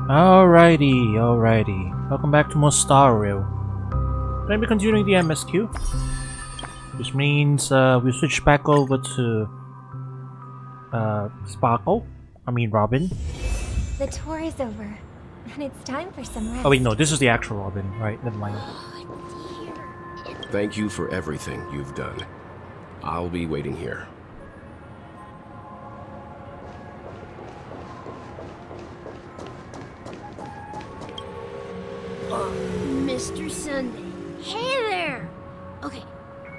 Alrighty. Welcome back to Mostario. Going to be continuing the MSQ, which means we switch back over to Sparkle. I mean Robin. The tour is over, and it's time for some rest. Oh wait, no, this is the actual Robin. Right, never mind. Thank you for everything you've done. I'll be waiting here. Mr. Sunday. Hey there! Okay,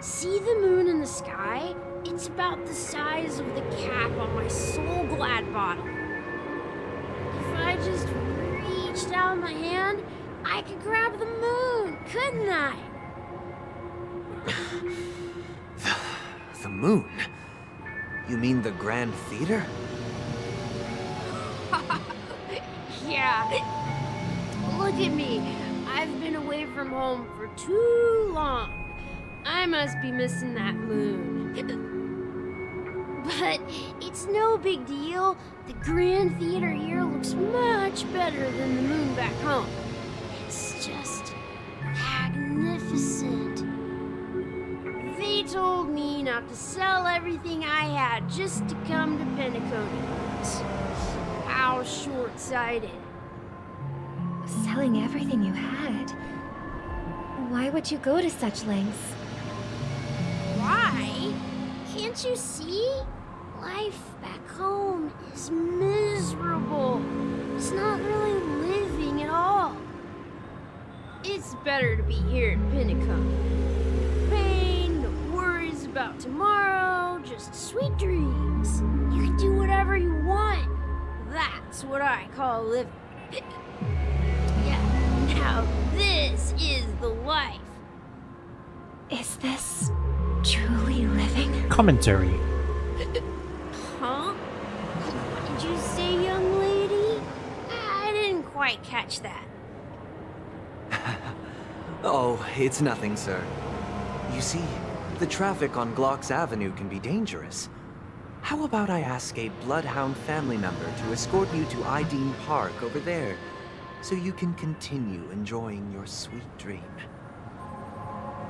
see the moon in the sky? It's about the size of the cap on my Soul Glad bottle. If I just reached out my hand, I could grab the moon, couldn't I? The moon? You mean the Grand Theater? Yeah. Look at me. I've been away from home for too long. I must be missing that moon. But it's no big deal. The Grand Theater here looks much better than the moon back home. It's just magnificent. They told me not to sell everything I had just to come to Penacony. How short-sighted. Selling everything you had? Why would you go to such lengths? Why? Can't you see? Life back home is miserable. It's not really living at all. It's better to be here at Pinnacle. Pain, no worries about tomorrow, just sweet dreams. You can do whatever you want. That's what I call living. Yeah, now this is the life. Is this truly living? Commentary. Huh? What did you say, young lady? I didn't quite catch that. Oh, it's nothing, sir. You see, the traffic on Glocks Avenue can be dangerous. How about I ask a Bloodhound family member to escort you to Ideen Park over there, so you can continue enjoying your sweet dream?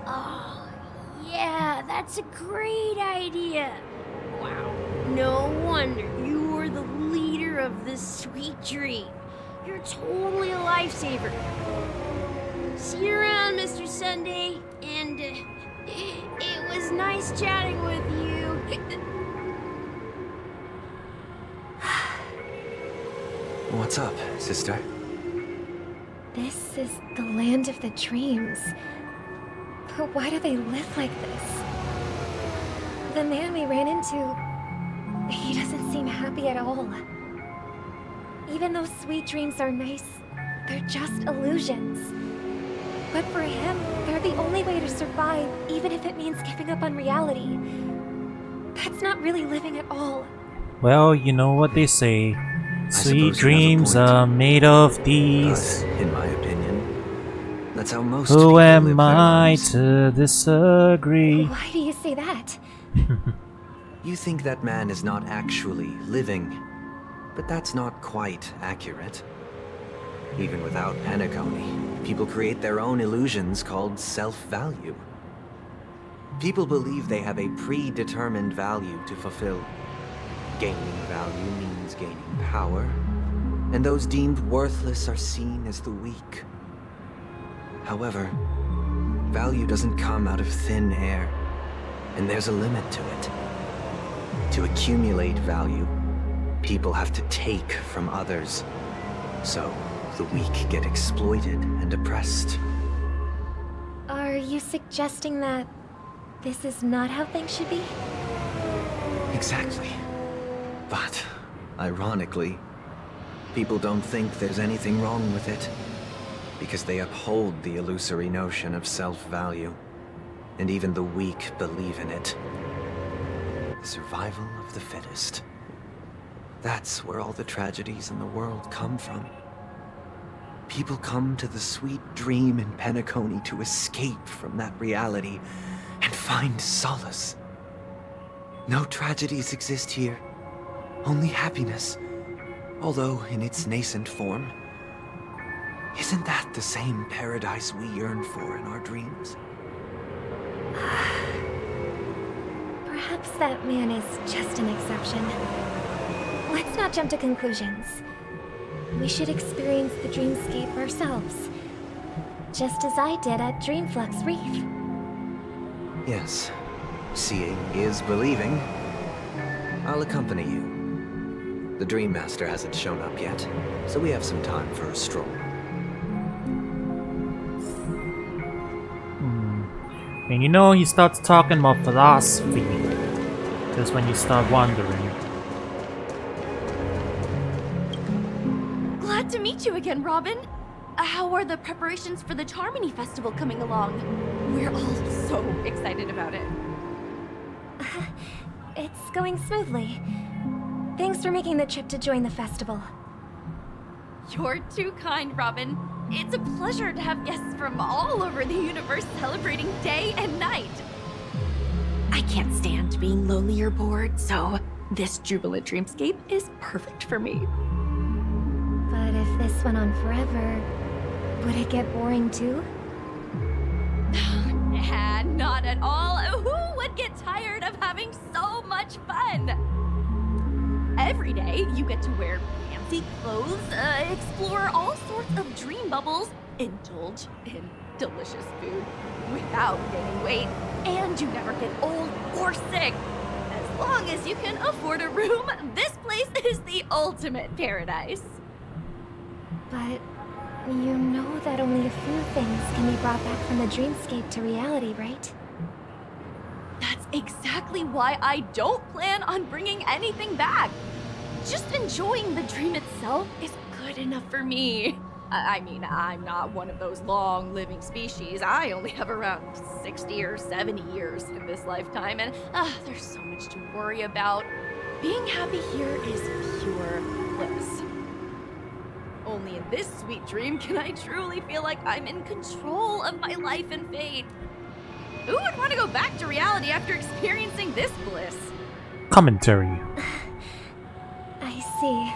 Oh, yeah, that's a great idea. Wow, no wonder you were the leader of this sweet dream. You're totally a lifesaver. See you around, Mr. Sunday, and it was nice chatting with you. What's up, sister? This is the land of the dreams. But why do they live like this? The man we ran into, he doesn't seem happy at all. Even though sweet dreams are nice, they're just illusions. But for him, they're the only way to survive, even if it means giving up on reality. That's not really living at all. Well, you know what they say. suppose you Sweet have a dreams point. are made of these. But, in my opinion, that's how most Who people live am their I lives. to disagree? Why do you say that? You think that man is not actually living, but that's not quite accurate. Even without Penacony, people create their own illusions called self-value. People believe they have a predetermined value to fulfill. Gaining value means gaining power, and those deemed worthless are seen as the weak. However, value doesn't come out of thin air, and there's a limit to it. To accumulate value, people have to take from others. So, the weak get exploited and oppressed. Are you suggesting that this is not how things should be? Exactly. But, ironically, people don't think there's anything wrong with it, because they uphold the illusory notion of self-value, and even the weak believe in it. The survival of the fittest. That's where all the tragedies in the world come from. People come to the sweet dream in Penacony to escape from that reality and find solace. No tragedies exist here, only happiness. Although in its nascent form, Isn't that the same paradise we yearn for in our dreams? Perhaps that man is just an exception. Let's not jump to conclusions. We should experience the dreamscape ourselves. Just as I did at Dreamflux Reef. Yes. Seeing is believing. I'll accompany you. The Dream Master hasn't shown up yet, so we have some time for a stroll. And you know, he starts talking about philosophy. Just when you start wondering. Glad to meet you again, Robin. How are the preparations for the Charmony Festival coming along? We're all so excited about it. It's going smoothly. Thanks for making the trip to join the festival. You're too kind, Robin. It's a pleasure to have guests from all over the universe celebrating day and night. I can't stand being lonely or bored, so this jubilant dreamscape is perfect for me. But if this went on forever, would it get boring too? Nah, not at all. Who would get tired of having so much fun? Every day, you get to wear fancy clothes, explore all sorts of dream bubbles, indulge in delicious food without gaining weight, and you never get old or sick. As long as you can afford a room, this place is the ultimate paradise. But you know that only a few things can be brought back from the dreamscape to reality, right? That's exactly why I don't plan on bringing anything back. Just enjoying the dream itself is good enough for me. I mean, I'm not one of those long-living species. I only have around 60 or 70 years in this lifetime, and there's so much to worry about. Being happy here is pure bliss. Only in this sweet dream can I truly feel like I'm in control of my life and fate. Who would want to go back to reality after experiencing this bliss? Commentary. I see.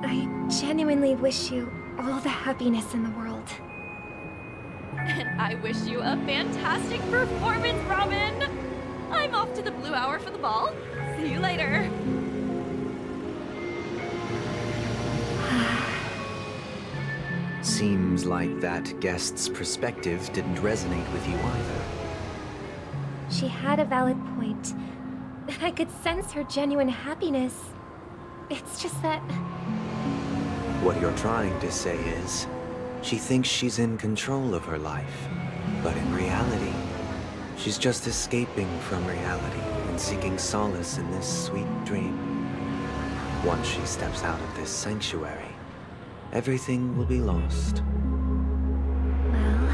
I genuinely wish you all the happiness in the world. And I wish you a fantastic performance, Robin! I'm off to the Blue Hour for the ball. See you later. Seems like that guest's perspective didn't resonate with you either. She had a valid point, and I could sense her genuine happiness. It's just that... What you're trying to say is, she thinks she's in control of her life, but in reality, she's just escaping from reality and seeking solace in this sweet dream. Once she steps out of this sanctuary, everything will be lost. Well,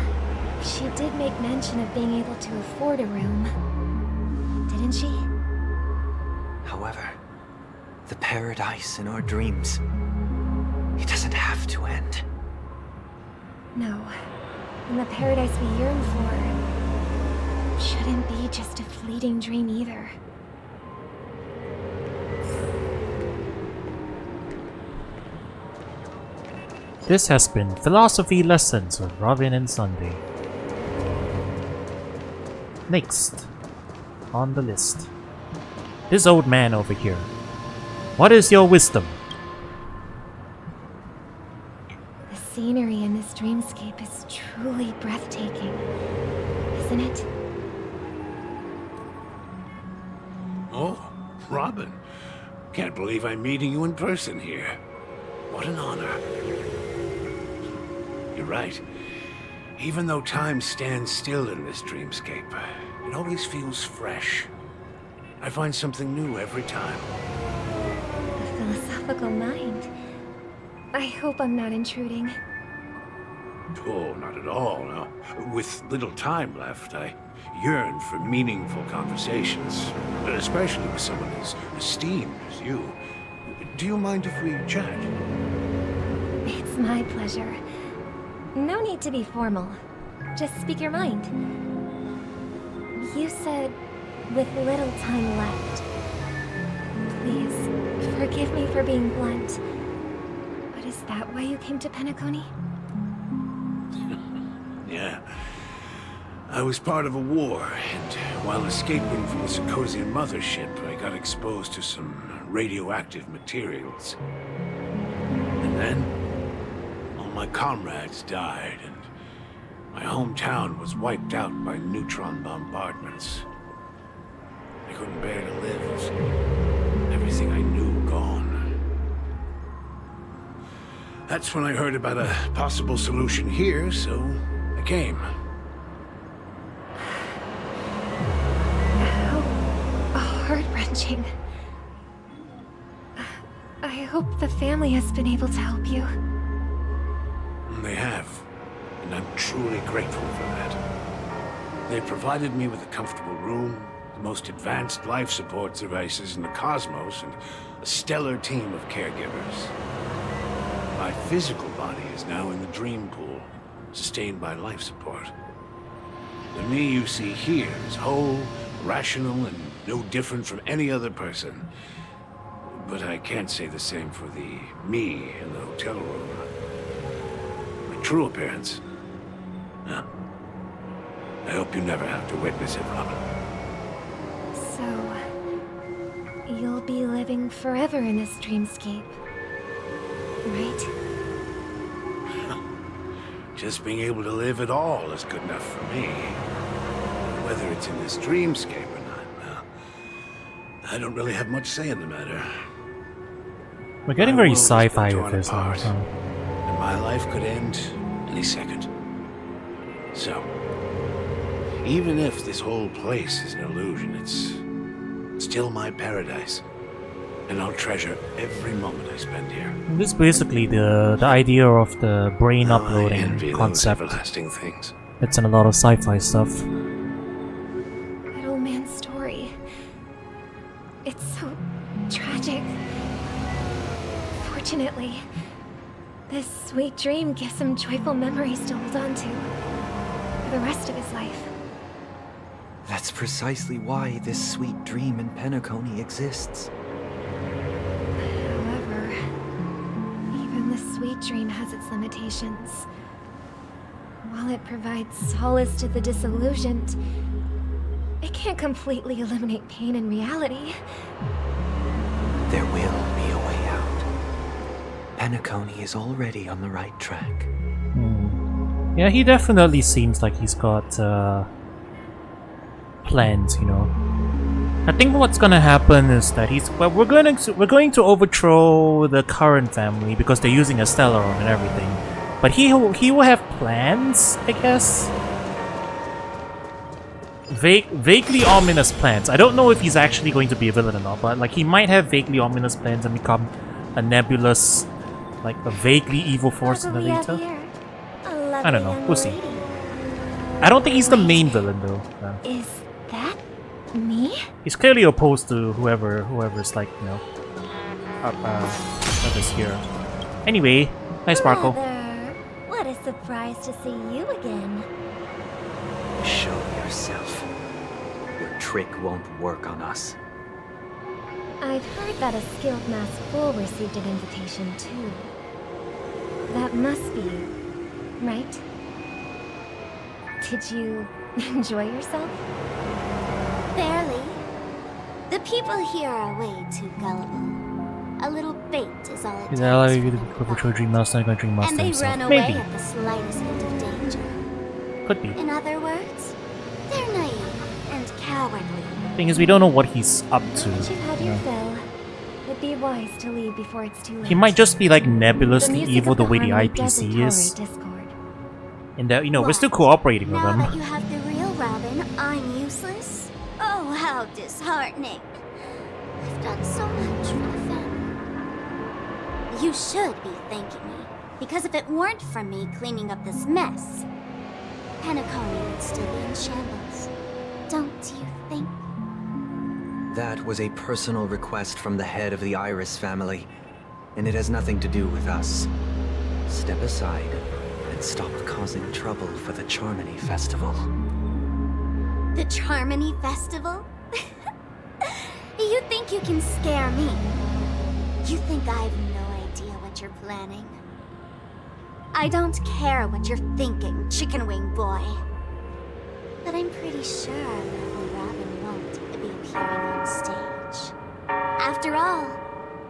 she did make mention of being able to afford a room, didn't she? However, the paradise in our dreams, it doesn't have to end. No. And the paradise we yearn for shouldn't be just a fleeting dream either. This has been Philosophy Lessons with Robin and Sunday. Next on the list, this old man over here. What is your wisdom? The scenery in this dreamscape is truly breathtaking, isn't it? Oh, Robin. Can't believe I'm meeting you in person here. What an honor. You're right. Even though time stands still in this dreamscape, it always feels fresh. I find something new every time. A philosophical mind. I hope I'm not intruding. Oh, not at all. No. With little time left, I yearn for meaningful conversations, especially with someone as esteemed as you. Do you mind if we chat? It's my pleasure. No need to be formal. Just speak your mind. You said, with little time left. Please, forgive me for being blunt. But is that why you came to Penacony? Yeah. I was part of a war, and while escaping from the Sarkosian mothership, I got exposed to some radioactive materials. And then, all my comrades died, and my hometown was wiped out by neutron bombardments. I couldn't bear to live with everything I knew gone. That's when I heard about a possible solution here, so I came. How heart-wrenching. I hope the family has been able to help you. They have, and I'm truly grateful for that. They provided me with a comfortable room, the most advanced life support devices in the cosmos, and a stellar team of caregivers. My physical body is now in the dream pool, sustained by life support. The me you see here is whole, rational, and no different from any other person. But I can't say the same for the me in the hotel room. My true appearance? Huh. I hope you never have to witness it, Robin. So, you'll be living forever in this dreamscape, right? Just being able to live at all is good enough for me. Whether it's in this dreamscape or not, well, I don't really have much say in the matter. We're getting My very world has sci-fi been with torn this now. apart, and my life could end any second. So, even if this whole place is an illusion, it's still my paradise. And I'll treasure every moment I spend here. This is basically the idea of the brain I uploading envy concept. those everlasting things. It's in a lot of sci-fi stuff. That old man's story. It's so tragic. Fortunately, this sweet dream gives him joyful memories to hold on to for the rest of his life. That's precisely why this sweet dream in Penacony exists. However, even the sweet dream has its limitations. While it provides solace to the disillusioned, it can't completely eliminate pain in reality. There will be a way out. Penacony is already on the right track. Yeah, he definitely seems like he's got plans, you know. I think what's gonna happen is that we're going to overthrow the current family because they're using a Stellaron and everything. But he will have plans, I guess. Vaguely ominous plans. I don't know if he's actually going to be a villain or not, but like he might have vaguely ominous plans and become a nebulous, like a vaguely evil force in the later. I don't know. We'll see. I don't think he's the main villain though. Is that me? He's clearly opposed to whoever's like, you know, whoever's here. Anyway, hi Sparkle. Mother, what a surprise to see you again. Show yourself. Your trick won't work on us. I've heard that a skilled masked fool received an invitation too. That must be, right? Did you enjoy yourself? Barely. The people here are way too gullible. A little bait is all it takes. Is that allowing you to perpetrate Dream Master and Dream Master And they himself? run away Maybe. at the slightest hint of danger. Could be. In other words, they're naive and cowardly. Thing is, we don't know what he's up to. Once you've had your Yeah. fill, it'd be wise to leave before it's too late. He might just be like The nebulously music evil of the way the harmony doesn't IPC is. tolerate discord. And that, you know, we're still What? cooperating with Now that him. you have the real Robin, I'm useless? Oh, how disheartening. I've done so much for the family. You should be thanking me, because if it weren't for me cleaning up this mess, Penacony would still be in shambles. Don't you think? That was a personal request from the head of the Iris family, and it has nothing to do with us. Step aside and stop causing trouble for the Charmony Festival. The Charmony Festival? You think you can scare me? You think I have no idea what you're planning? I don't care what you're thinking, chicken wing boy. But I'm pretty sure lovely Robin won't be appearing on stage. After all,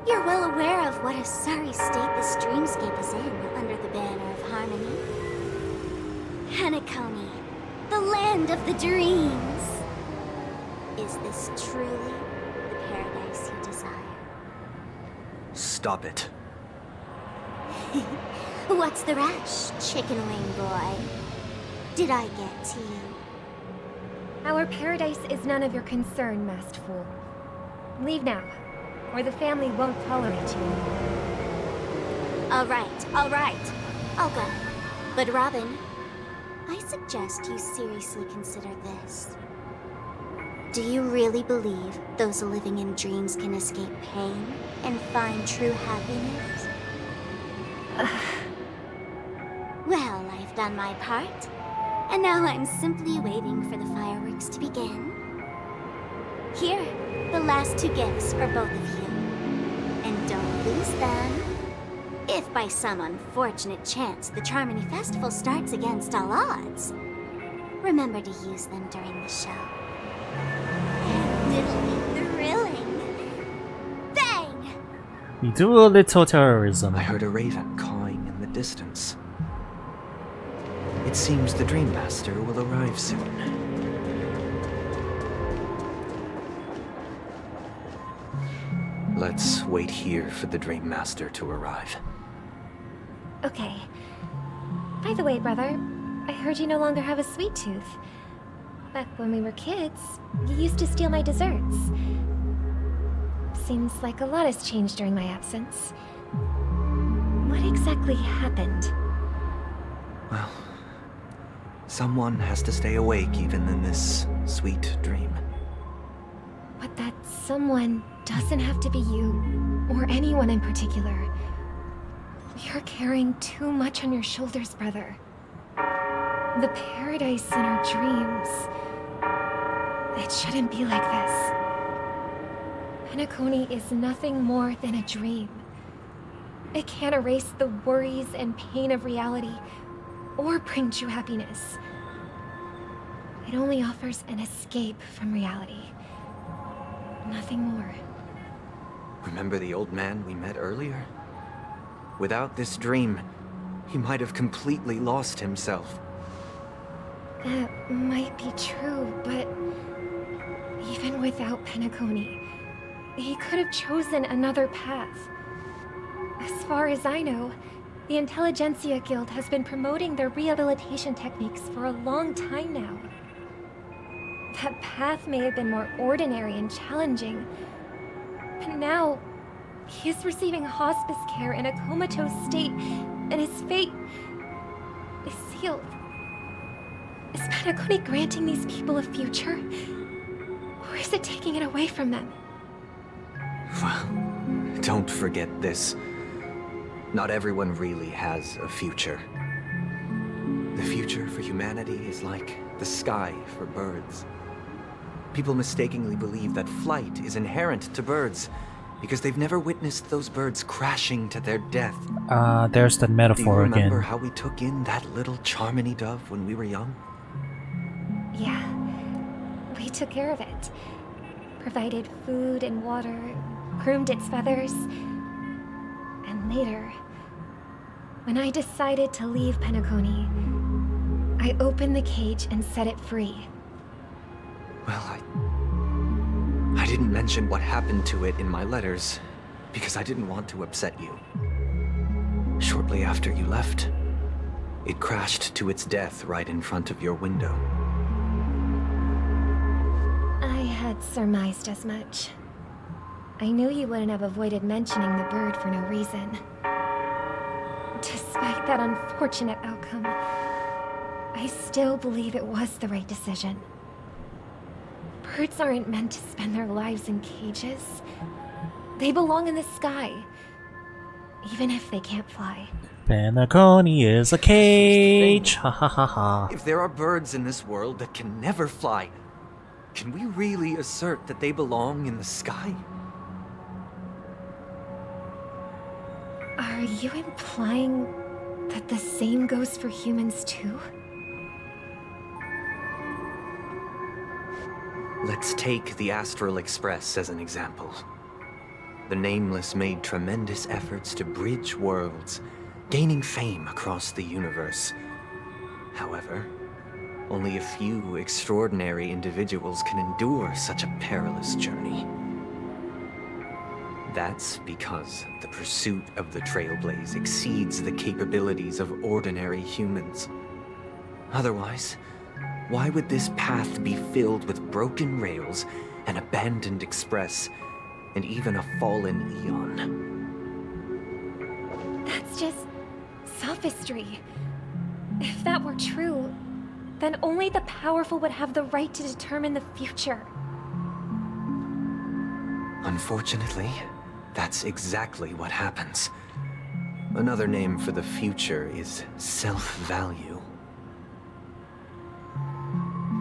you're well aware of what a sorry state this dreamscape is in under the banner of harmony. Hanakoni, the land of the dreams. Is this truly the paradise you desire? Stop it. What's the rush, chicken wing boy? Did I get to you? Our paradise is none of your concern, masked fool. Leave now, or the family won't tolerate you anymore. All right. I'll go. But Robin, I suggest you seriously consider this. Do you really believe those living in dreams can escape pain and find true happiness? Well, I've done my part, and now I'm simply waiting for the fireworks to begin. Here, the last 2 gifts for both of you. And don't lose them. If by some unfortunate chance the Charmony Festival starts against all odds, remember to use them during the show. And it'll be thrilling. Bang! We do a little terrorism. I heard a raven cawing in the distance. It seems the Dream Master will arrive soon. Let's wait here for the Dream Master to arrive. Okay. By the way, brother, I heard you no longer have a sweet tooth. Back when we were kids, you used to steal my desserts. Seems like a lot has changed during my absence. What exactly happened? Well, someone has to stay awake even in this sweet dream. But that someone doesn't have to be you, or anyone in particular. You're carrying too much on your shoulders, brother. The paradise in our dreams. It shouldn't be like this. Penacony is nothing more than a dream. It can't erase the worries and pain of reality, or bring true happiness. It only offers an escape from reality. Nothing more. Remember the old man we met earlier? Without this dream, he might have completely lost himself. That might be true, but even without Penacony, he could have chosen another path. As far as I know, the Intelligentsia Guild has been promoting their rehabilitation techniques for a long time now. That path may have been more ordinary and challenging, but now he is receiving hospice care in a comatose state, and his fate is sealed. Is Penacony granting these people a future? Or is it taking it away from them? Well, don't forget this. Not everyone really has a future. The future for humanity is like the sky for birds. People mistakenly believe that flight is inherent to birds because they've never witnessed those birds crashing to their death. There's the Do you metaphor remember again. how we took in that little Charmony dove when we were young? Yeah. We took care of it. Provided food and water, groomed its feathers. And later, when I decided to leave Penacony, I opened the cage and set it free. Well, I didn't mention what happened to it in my letters because I didn't want to upset you. Shortly after you left, it crashed to its death right in front of your window. I had surmised as much. I knew you wouldn't have avoided mentioning the bird for no reason. Despite that unfortunate outcome, I still believe it was the right decision. Birds aren't meant to spend their lives in cages. They belong in the sky, even if they can't fly. Penacony is a cage. Ha ha ha ha. If there are birds in this world that can never fly, can we really assert that they belong in the sky? Are you implying that the same goes for humans too? Let's take the Astral Express as an example. The Nameless made tremendous efforts to bridge worlds, gaining fame across the universe. However, only a few extraordinary individuals can endure such a perilous journey. That's because the pursuit of the Trailblaze exceeds the capabilities of ordinary humans. Otherwise, why would this path be filled with broken rails, an abandoned express, and even a fallen Eon? That's just sophistry. If that were true, then only the powerful would have the right to determine the future. Unfortunately, that's exactly what happens. Another name for the future is self-value.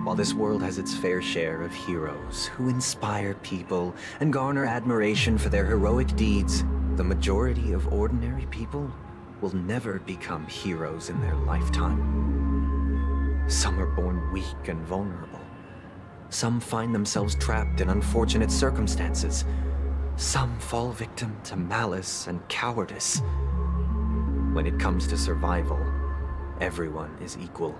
While this world has its fair share of heroes who inspire people and garner admiration for their heroic deeds, the majority of ordinary people will never become heroes in their lifetime. Some are born weak and vulnerable. Some find themselves trapped in unfortunate circumstances. Some fall victim to malice and cowardice. When it comes to survival, everyone is equal.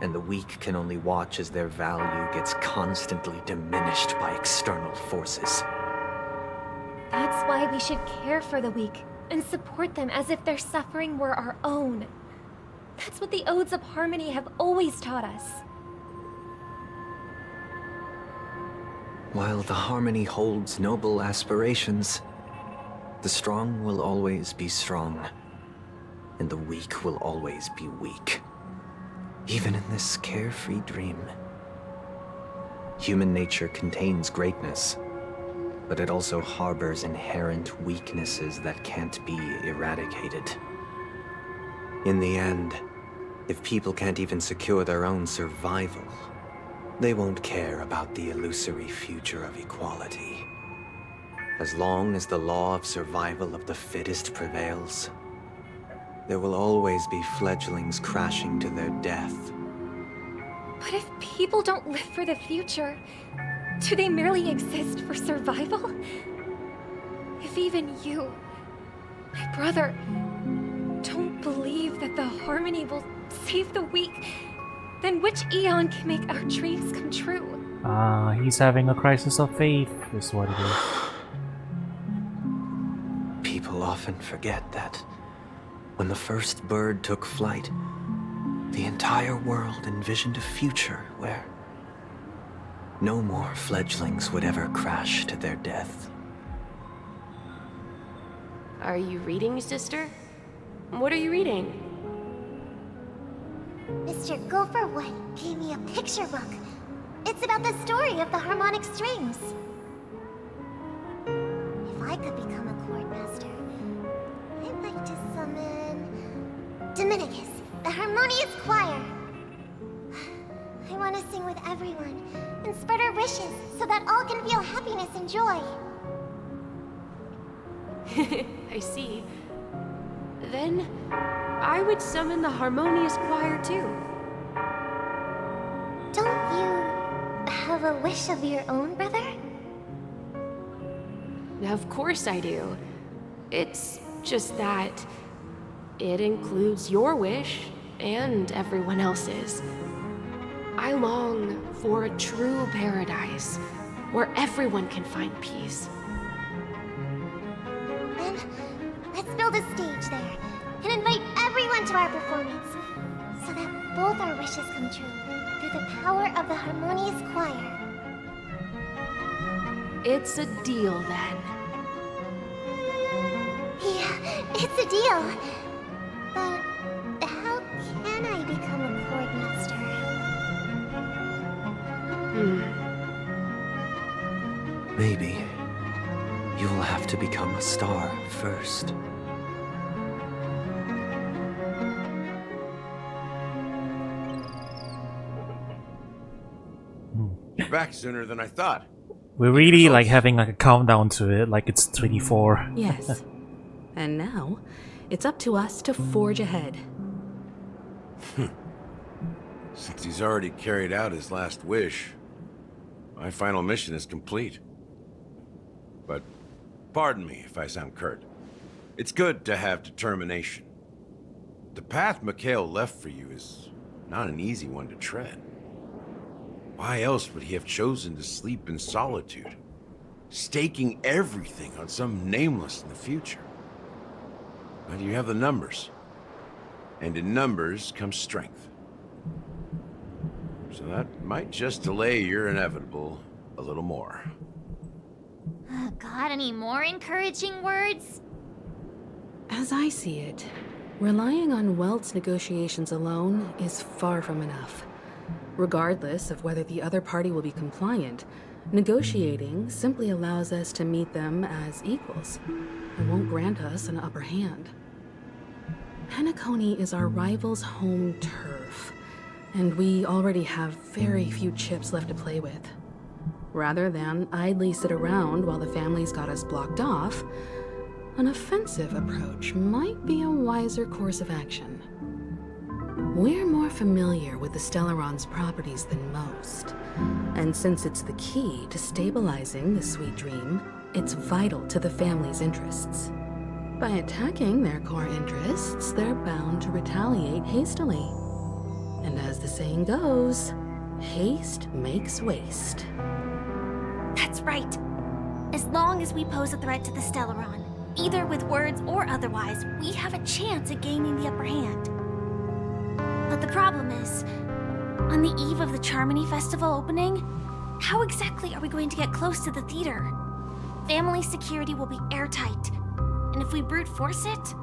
And the weak can only watch as their value gets constantly diminished by external forces. That's why we should care for the weak and support them as if their suffering were our own. That's what the Odes of Harmony have always taught us. While the Harmony holds noble aspirations, the strong will always be strong, and the weak will always be weak. Even in this carefree dream. Human nature contains greatness, but it also harbors inherent weaknesses that can't be eradicated. In the end, if people can't even secure their own survival, they won't care about the illusory future of equality. As long as the law of survival of the fittest prevails, there will always be fledglings crashing to their death. But if people don't live for the future, do they merely exist for survival? If even you, my brother, don't believe that the Harmony will save the weak, then which Eon can make our dreams come true? He's having a crisis of faith, is what it is. People often forget that when the first bird took flight, the entire world envisioned a future where no more fledglings would ever crash to their death. Are you reading, sister? What are you reading? Mr. Gopherwood gave me a picture book. It's about the story of the harmonic strings. If I could become a chord master, I'd like to summon Dominicus, the harmonious choir. I want to sing with everyone and spread our wishes so that all can feel happiness and joy. I see. Then, I would summon the harmonious choir too. Don't you have a wish of your own, brother? Of course I do. It's just that it includes your wish and everyone else's. I long for a true paradise where everyone can find peace. Then, let's build a stage there and invite everyone to our performance so that both our wishes come true through the power of the harmonious choir. It's a deal then. Yeah, it's a deal. But how can I become a chord master? Maybe you'll have to become a star first. You're back sooner than I thought. We're really like having like a countdown to it, like it's 24. Yes. And now, It's up to us to forge ahead. Since he's already carried out his last wish, my final mission is complete. But pardon me if I sound curt. It's good to have determination. The path Mikhail left for you is not an easy one to tread. Why else would he have chosen to sleep in solitude, staking everything on some nameless in the future? But you have the numbers, and in numbers comes strength. So that might just delay your inevitable a little more. Got any more encouraging words? As I see it, relying on Welt's negotiations alone is far from enough. Regardless of whether the other party will be compliant, negotiating simply allows us to meet them as equals and won't grant us an upper hand. Penacony is our rival's home turf, and we already have very few chips left to play with. Rather than idly sit around while the family's got us blocked off, an offensive approach might be a wiser course of action. We're more familiar with the Stellaron's properties than most, and since it's the key to stabilizing the sweet dream, it's vital to the family's interests. By attacking their core interests, they're bound to retaliate hastily. And as the saying goes, haste makes waste. That's right. As long as we pose a threat to the Stellaron, either with words or otherwise, we have a chance at gaining the upper hand. But the problem is, on the eve of the Charmony Festival opening, how exactly are we going to get close to the theater? Family security will be airtight, and if we brute force it,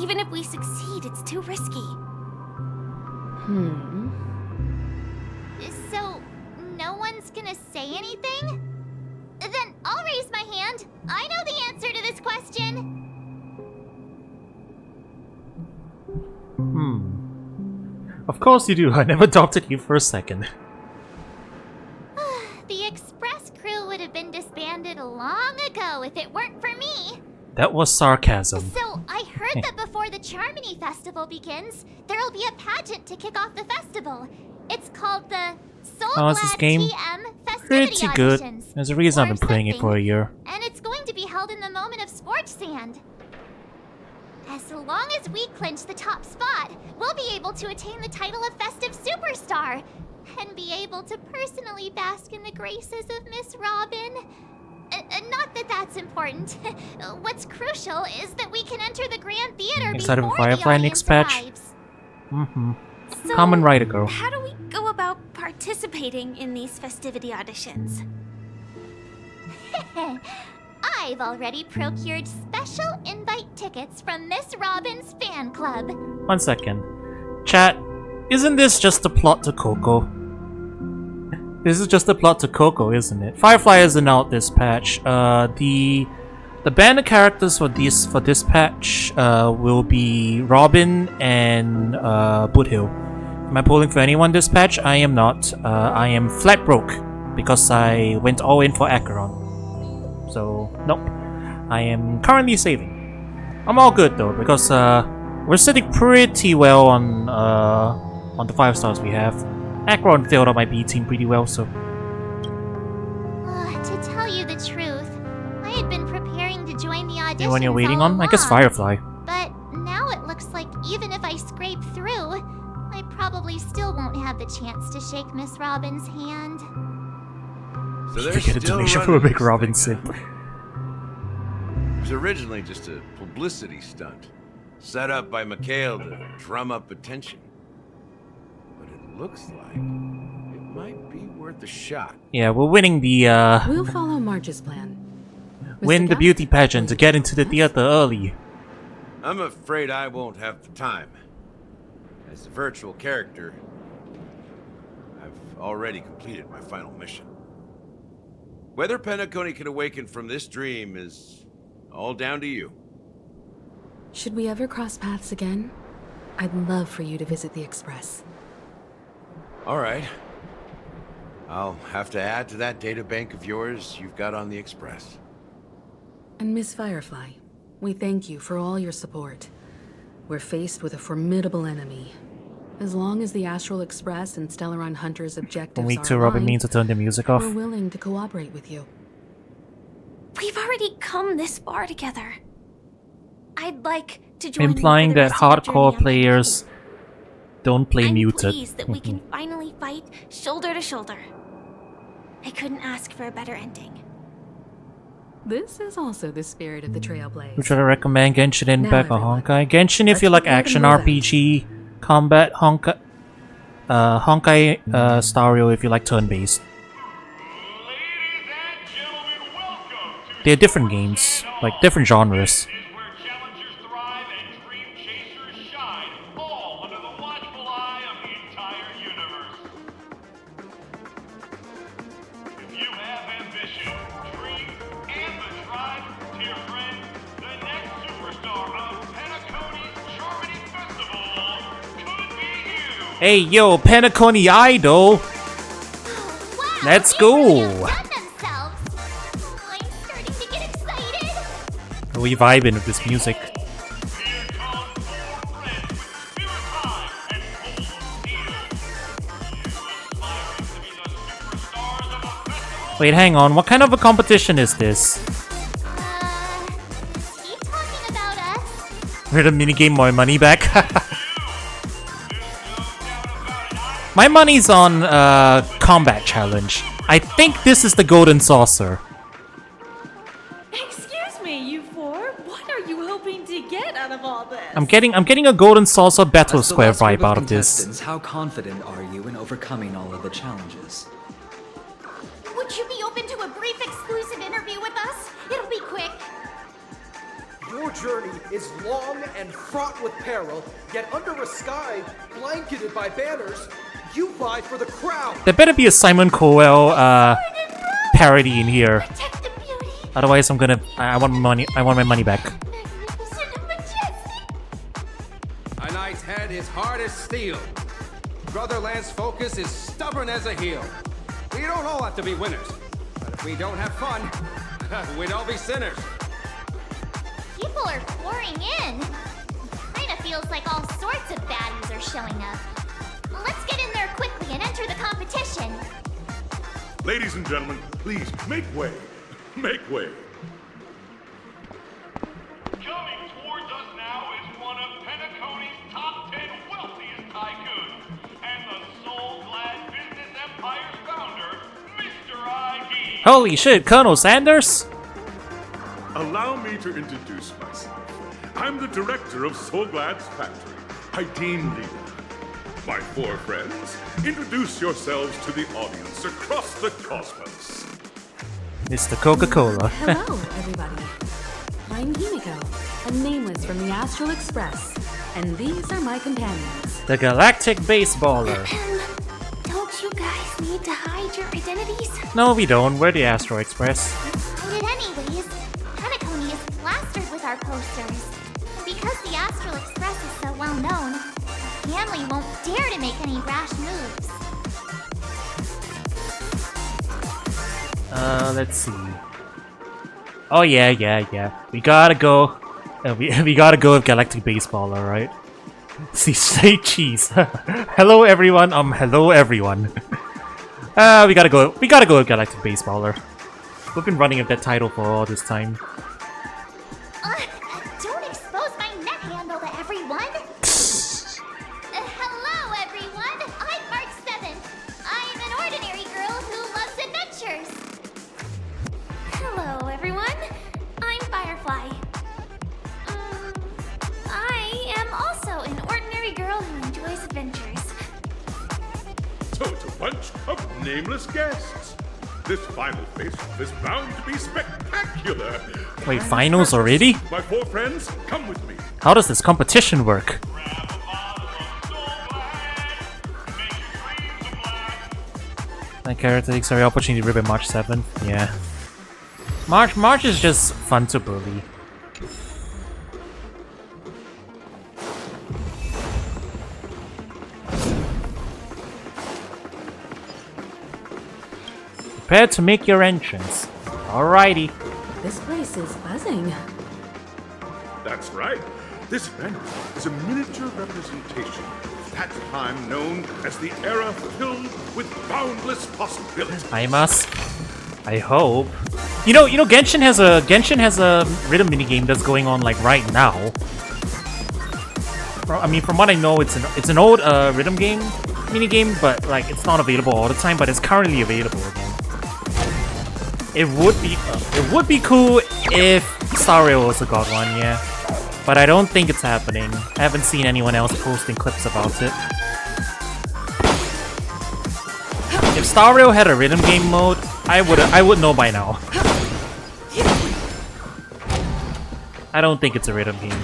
even if we succeed, it's too risky. So, no one's gonna say anything? Then I'll raise my hand. I know the answer to this question. Of course you do. I never doubted you for a second. The express crew would have been disbanded long ago if it weren't for me. That was sarcasm. So, I heard that before the Charmony Festival begins, there'll be a pageant to kick off the festival. It's called the Soul How is this Glad game? TM Festivity Pretty good. Auditions, There's a reason I've or been playing it for a something. year. And it's going to be held in the moment of scorched sand. As long as we clinch the top spot, we'll be able to attain the title of Festive Superstar and be able to personally bask in the graces of Miss Robin. Not that that's important. What's crucial is that we can enter the Grand Theater Inside of a before Firefly the next audience patch? arrives. So, Common Rider Girl. how do we go about participating in these festivity auditions? I've already procured special invite tickets from Miss Robin's fan club. 1 second. Chat, isn't this just the plot to Coco? This is just the plot to Coco, isn't it? Firefly isn't out this patch. The banner characters for this patch will be Robin and Boothill. Am I pulling for anyone this patch? I am not. I am flat broke because I went all in for Acheron. So nope. I am currently saving. I'm all good though because we're sitting pretty well on the 5 stars we have. Acheron failed on my B team pretty well, so. To tell you the truth, I had been preparing to join the auditions Anyone you're waiting all on? I guess along. Firefly. But now it looks like even if I scrape through, I probably still won't have the chance to shake Miss Robin's hand. So You they're get a still donation from a running big this Robin thing, simp. It was originally just a publicity stunt, set up by Mikhail to drum up attention. But it looks like it might be worth a shot. Yeah, we're winning the We'll follow March's plan. win Mr. the Gap? beauty pageant to get into the theater early. I'm afraid I won't have the time. As a virtual character, I've already completed my final mission. Whether Penacony can awaken from this dream is all down to you. Should we ever cross paths again? I'd love for you to visit the Express. All right. I'll have to add to that data bank of yours you've got on the Express. And Miss Firefly, We thank you for all your support. We're faced with a formidable enemy. As long as the Astral Express and Stellaron Hunter's objectives Week are 2, Robin aligned, means to turn the music off. we're willing to cooperate with you. We've already come this far together. I'd like to join Implying you for the that rest of the journey hardcore on my players team. don't play I'm muted. pleased that we can finally fight shoulder to shoulder. I couldn't ask for a better ending. This is also the spirit of the Trailblaze. Which I recommend Genshin Impact or everyone, Honkai. Genshin if you like prepare to action move out. RPG combat. Honkai Stario if you like turn-based. They're different games, like different genres. Hey yo, Penacony Idol! Wow, Let's they go. really outdone themselves. Oh, I'm starting to get excited. We vibing with this music. Wait, hang on. What kind of a competition is this? Is he talking about us? We're the minigame my money back. My money's on combat challenge. I think this is the golden saucer. Excuse me, you four. What are you hoping to get out of all this? I'm getting a golden saucer battle As the square last group vibe out of contestants, this. how confident are you in overcoming all of the challenges? Would you be open to a brief exclusive interview with us? It'll be quick. Your journey is long and fraught with peril, yet under a sky blanketed by banners, you vie for the crown. There better be a Simon Cowell parody in here. Protect the beauty. Otherwise, I want my money. I want my money back. Magnificent and majestic. A knight's head is hard as steel. Brother Lance's focus is stubborn as a heel. We don't all have to be winners, but if we don't have fun, we'd all be sinners. People are pouring in. Kinda feels like all sorts of baddies are showing up. Let's get in there quickly and enter the competition. Ladies and gentlemen, please make way. Make way. Coming towards us now is one of Penacony's top 10 wealthiest tycoons and the soul-glad business empire's founder, Mr. ID. Holy shit, Colonel Sanders? Allow me to introduce myself. I'm the director of Soulglad's factory, Haideen Leader. My four friends, introduce yourselves to the audience across the cosmos. Mr. Coca-Cola. Hello, everybody. I'm Himiko, a nameless from the Astral Express, and these are my companions. The Galactic Baseballer. Don't you guys need to hide your identities? No, we don't. We're the Astro Express. Hide it anyways. Penacony is plastered with our posters. Because the Astral Express is so well known, the family won't dare to make any rash moves. Let's see. Oh yeah. We gotta go. We gotta go with Galactic Baseballer, right? See, say cheese. Hello everyone. Hello everyone. We gotta go with Galactic Baseballer. We've been running with that title for all this time. Don't expose my net handle to everyone! Hello, everyone! I'm Mark 7. I'm an ordinary girl who loves adventures. Hello, everyone. I'm Firefly. I am also an ordinary girl who enjoys adventures. Total bunch of nameless guests. This final face-off is bound to be spectacular. Wait, finals already? My four friends, come with me. How does this competition work? My character takes every opportunity to rip at March 7th. Yeah. March is just fun to bully. Prepare to make your entrance. Alrighty. This place is buzzing. That's right. This venue is a miniature representation of that time known as the era filled with boundless possibilities. I must. I hope. You know, Genshin has a rhythm minigame that's going on like right now. I mean, from what I know, it's an old rhythm game minigame, but like it's not available all the time. But it's currently available again. It would be cool if Star Rail also got one, yeah. But I don't think it's happening. I haven't seen anyone else posting clips about it. If Star Rail had a rhythm game mode, I would know by now. I don't think it's a rhythm game.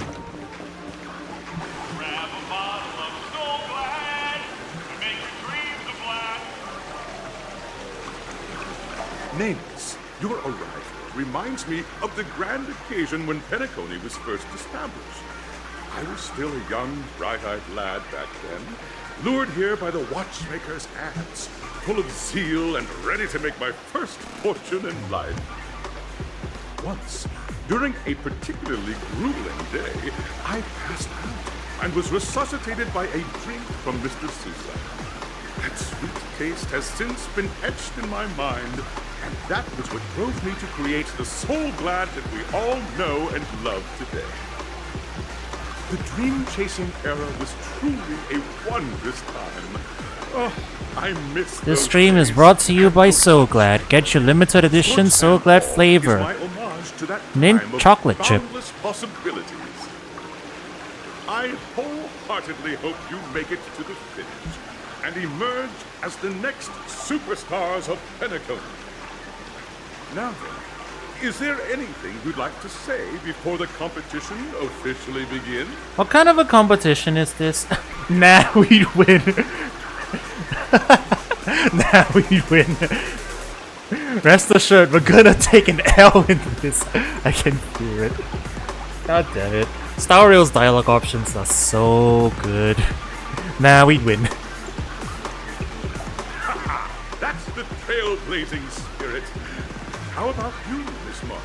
Nameless, your arrival reminds me of the grand occasion when Penacony was first established. I was still a young, bright-eyed lad back then, lured here by the watchmaker's ads, full of zeal and ready to make my first fortune in life. Once, during a particularly grueling day, I passed out and was resuscitated by a drink from Mr. Sousa. That sweet taste has since been etched in my mind, and that was what drove me to create the Soul Glad that we all know and love today. The dream-chasing era was truly a wondrous time. Oh, I miss This stream is brought to you by Soul Glad. Get your limited edition Soul Glad flavor. Mint chocolate chip. Possibilities. I wholeheartedly hope you make it to the finish and emerge as the next superstars of Penacony. Now then, is there anything you'd like to say before the competition officially begins? What kind of a competition is this? Nah, we'd win. Nah, we'd win. Rest assured, we're gonna take an L into this. I can feel it. God damn it. Star Rail's dialogue options are so good. Nah, we'd win. That's the trailblazing spirit. How about you, Miss March?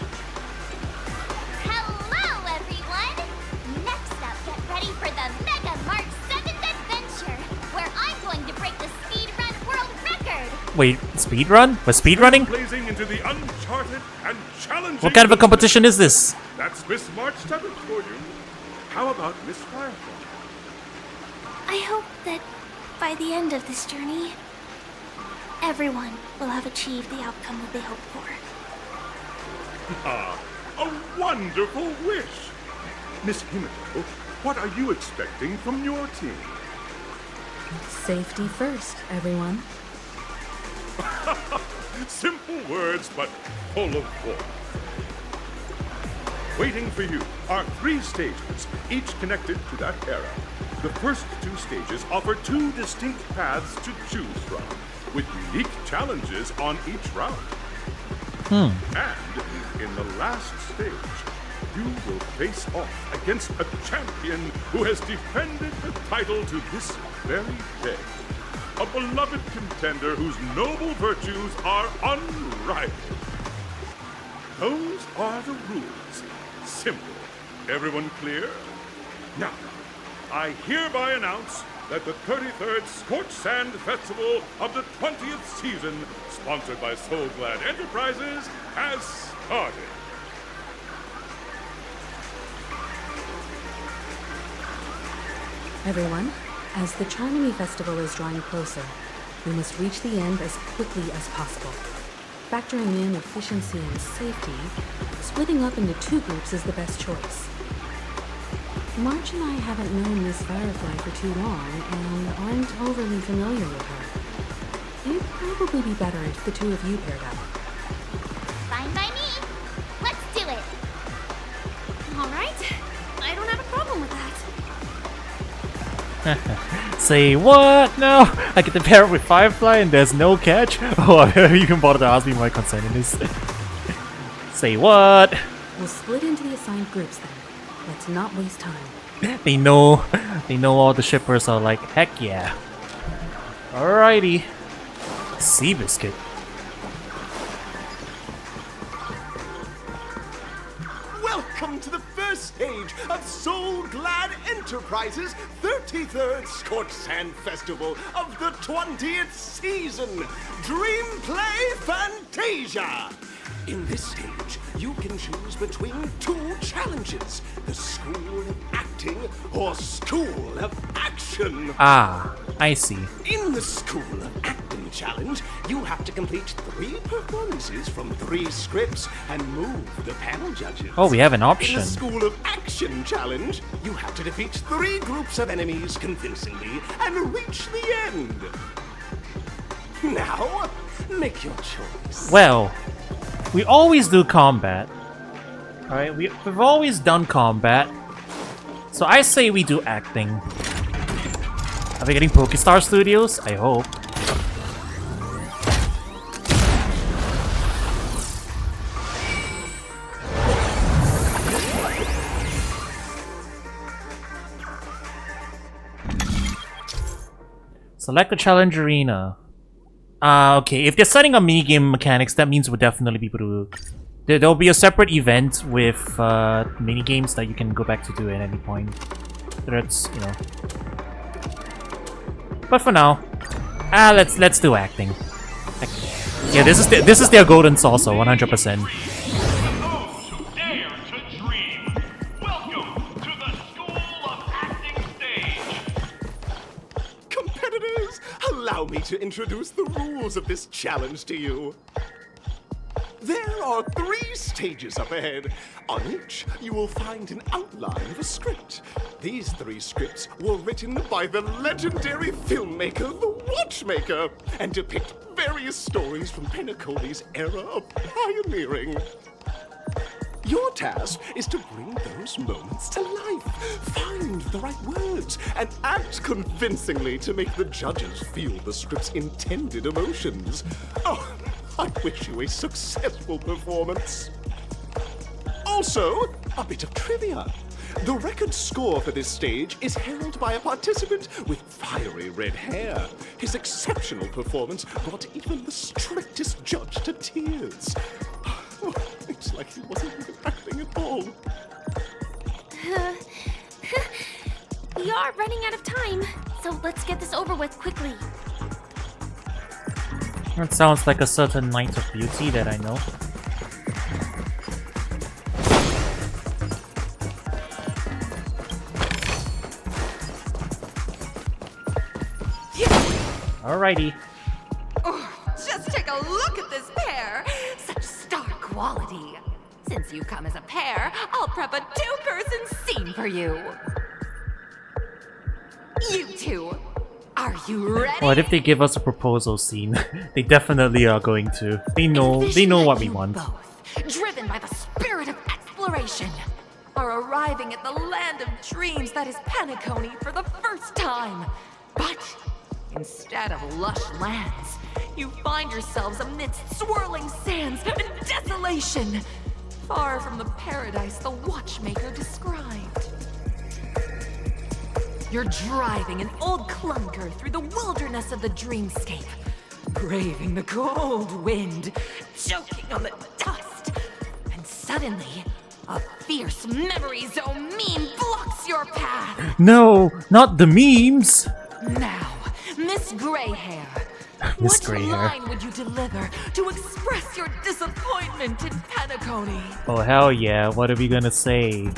Hello, everyone! Next up, get ready for the Mega March 7th adventure, where I'm going to break the speedrun world record! Wait, speedrun? We're speedrunning? Blazing into the uncharted and challenging. What kind of a competition is this? That's Miss March 7th for you. How about Miss Firefly? I hope that by the end of this journey, everyone will have achieved the outcome that they hoped for. Ah, a wonderful wish! Miss Himiko, what are you expecting from your team? Safety first, everyone. Simple words, but full of force. Waiting for you are 3 stages, each connected to that era. The first 2 stages offer 2 distinct paths to choose from, with unique challenges on each round. And in the last stage, you will face off against a champion who has defended the title to this very day. A beloved contender whose noble virtues are unrivaled. Those are the rules. Simple. Everyone clear? Now, I hereby announce that the 33rd Scorched Sand Festival of the 20th season, sponsored by Soul Glad Enterprises, has started. Everyone, as the Charmony Festival is drawing closer, we must reach the end as quickly as possible. Factoring in efficiency and safety, splitting up into 2 groups is the best choice. March and I haven't known Miss Firefly for too long and aren't overly familiar with her. It'd probably be better if the 2 of you paired up. Fine by me. Let's do it. All right. I don't have a problem with that. Say what? No, I get to pair up with Firefly and there's no catch? Oh, you can bother to ask me my concern in this. Say what? We'll split into the assigned groups then. Let's not waste time. They know all the shippers are like, heck yeah. Alrighty. Seabiscuit. Welcome to the first stage of Soul Glad Enterprises' 33rd Scorched Sand Festival of the 20th season, Dream Play Fantasia. In this stage, you can choose between two challenges, the School of Acting or School of Action. Ah, I see. In the School of Acting challenge, you have to complete 3 performances from 3 scripts and move the panel judges. Oh, we have an option. In the School of Action challenge, you have to defeat 3 groups of enemies convincingly and reach the end. Now, make your choice. Well, we always do combat. Alright, we've always done combat. So I say we do acting. Are we getting Pokestar Studios? I hope. Select the challenge arena. Okay, if they're setting up minigame mechanics, that means we'll definitely be able to... There'll be a separate event with minigames that you can go back to do at any point. That's, you know... But for now, let's do acting. Yeah, this is their golden sauce, 100%. Allow me to introduce the rules of this challenge to you. There are 3 stages up ahead. On each, you will find an outline of a script. These 3 scripts were written by the legendary filmmaker, The Watchmaker, and depict various stories from Penacony's era of pioneering. Your task is to bring those moments to life, find the right words, and act convincingly to make the judges feel the script's intended emotions. Oh, I wish you a successful performance. Also, a bit of trivia. The record score for this stage is held by a participant with fiery red hair. His exceptional performance brought even the strictest judge to tears. It's like he wasn't even acting at all. We are running out of time, so let's get this over with quickly. That sounds like a certain Night of Beauty that I know. Alrighty. Oh, just take a look at this pair! Such stark quality. Since you come as a pair, I'll prep a 2-person scene for you. You two, are you ready? What if they give us a proposal scene? They definitely are going to. They know what we want. Both, driven by the spirit of exploration, are arriving at the land of dreams that is Penacony for the first time. But instead of lush lands, you find yourselves amidst swirling sands and desolation, far from the paradise the Watchmaker described. You're driving an old clunker through the wilderness of the dreamscape, braving the cold wind, choking on the dust, and suddenly, a fierce memory zone meme blocks your path. No, not the memes. Now, Miss Greyhair, Miss what Greyhair. line would you deliver to express your disappointment in Penacony? Oh hell yeah! What are we gonna say?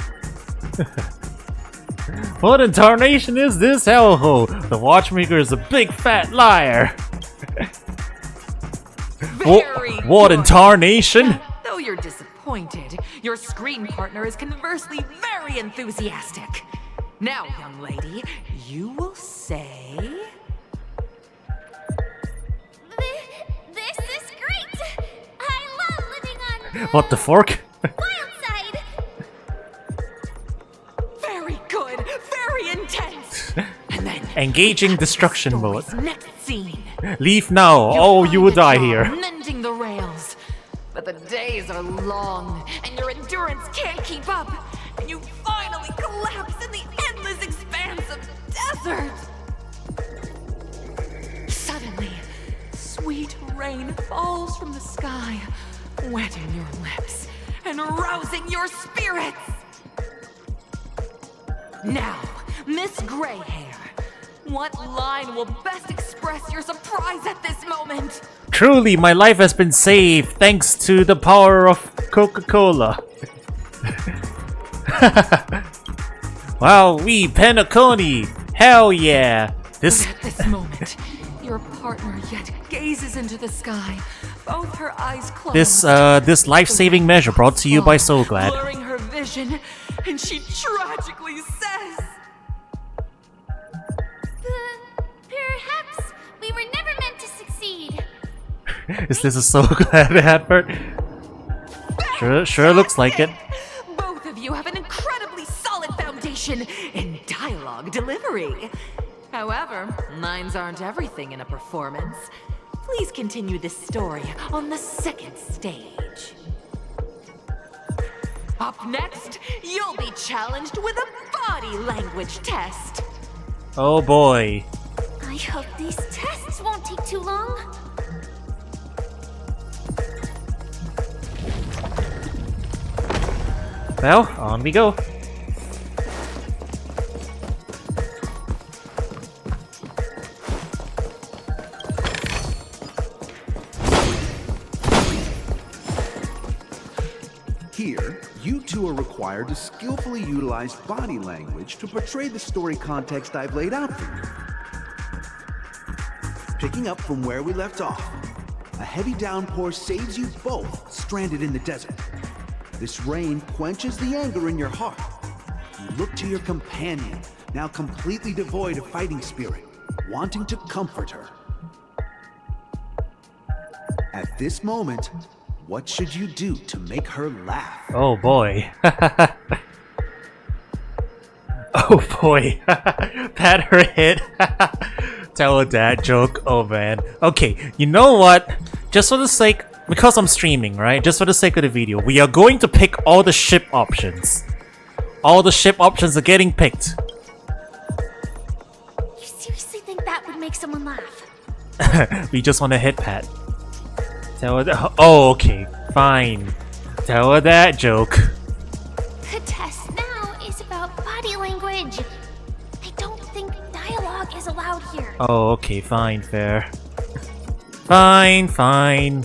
What in tarnation is this hellhole? The Watchmaker is a big fat liar. What in tarnation? Though you're disappointed, your screen partner is conversely very enthusiastic. Now, young lady, you will say... This is great! I love living on What the fork? Wildside! Very good, very intense! And then... Engaging destruction mode. Next scene. Leave now, oh you will die here. Mending the rails. But the days are long, and your endurance can't keep up, and you finally collapse in the endless expanse of desert. Suddenly, sweet rain falls from the sky, wetting your lips and rousing your spirits. Now, Miss Greyhair, what line will best express your surprise at this moment? Truly, my life has been saved thanks to the power of Coca-Cola. Wow, we Penacony! Hell yeah! At this moment, your partner yet gazes into the sky, both her eyes closed. This life-saving measure brought to you by So Glad. Blurring her vision, and she tragically says, Perhaps we were never meant to succeed. Is this a So Glad advert? Sure looks like it. both of you have an incredibly solid foundation in dialogue delivery. However, lines aren't everything in a performance. Please continue this story on the second stage. Up next, you'll be challenged with a body language test. Oh boy. I hope these tests won't take too long. Well, on we go. Here, you two are required to skillfully utilize body language to portray the story context I've laid out for you. Picking up from where we left off, a heavy downpour saves you both stranded in the desert. This rain quenches the anger in your heart. You look to your companion, now completely devoid of fighting spirit, wanting to comfort her. At this moment, what should you do to make her laugh? Oh boy. Oh boy. Pat her head. Tell a dad joke. Oh man. Okay, you know what? Just for the sake, because I'm streaming, right? Just for the sake of the video, we are going to pick all the ship options. All the ship options are getting picked. You seriously think that would make someone laugh? We just want to hit Pat. Tell her that. Oh, okay. Fine. Tell her that joke. The test now is about body language. I don't think dialogue is allowed here. Oh, okay. Fine. Fair. Fine.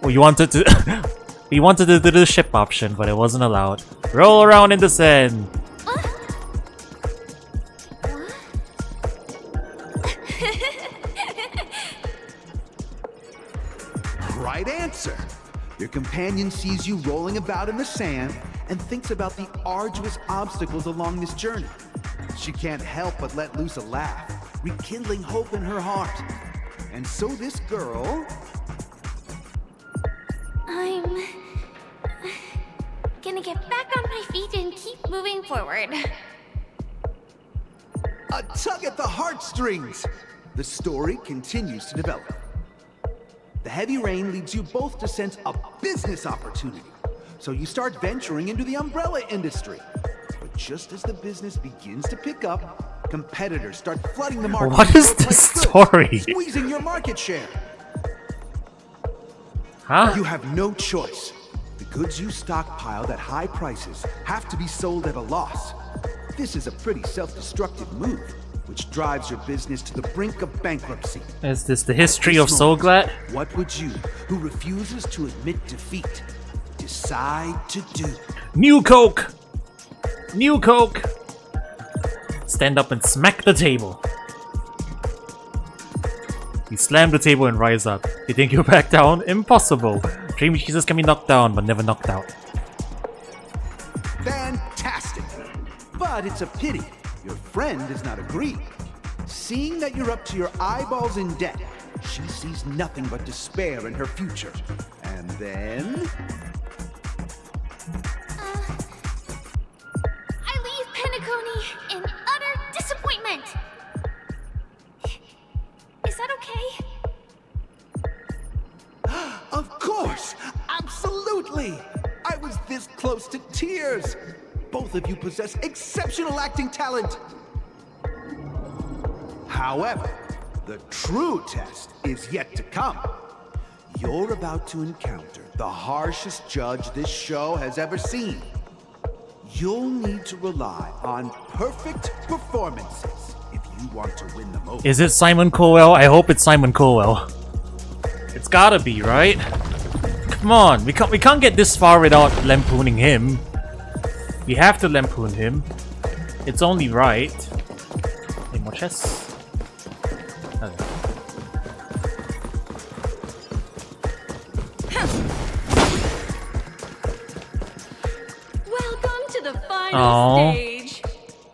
Oh, you wanted to... We wanted to do the ship option, but it wasn't allowed. Roll around in the sand. Right answer. Your companion sees you rolling about in the sand and thinks about the arduous obstacles along this journey. She can't help but let loose a laugh, rekindling hope in her heart. And so this girl... I'm gonna get back on my feet and keep moving forward. A tug at the heartstrings! The story continues to develop. The heavy rain leads you both to sense a business opportunity. So you start venturing into the umbrella industry. But just as the business begins to pick up, competitors start flooding the market. What is this story? Squeezing your market share. Huh? You have no choice. The goods you stockpiled at high prices have to be sold at a loss. This is a pretty self-destructive move, which drives your business to the brink of bankruptcy. Is this the history of So Glad? What would you, who refuses to admit defeat, decide to do? New Coke! New Coke! Stand up and smack the table. You slam the table and rise up. You think you'll back down? Impossible. Dream Jesus can be knocked down, but never knocked out. Fantastic! But it's a pity your friend does not agree. Seeing that you're up to your eyeballs in debt, she sees nothing but despair in her future. And then... I leave Penacony in utter disappointment. Is that okay? Of course! Absolutely! I was this close to tears! Both of you possess exceptional acting talent! However, the true test is yet to come. You're about to encounter the harshest judge this show has ever seen. You'll need to rely on perfect performances if you want to win them over. Is it Simon Cowell? I hope it's Simon Cowell. It's gotta be, right? Come on, we can't get this far without lampooning him. We have to lampoon him. It's only right. Any more chests? Okay. Welcome to the final stage.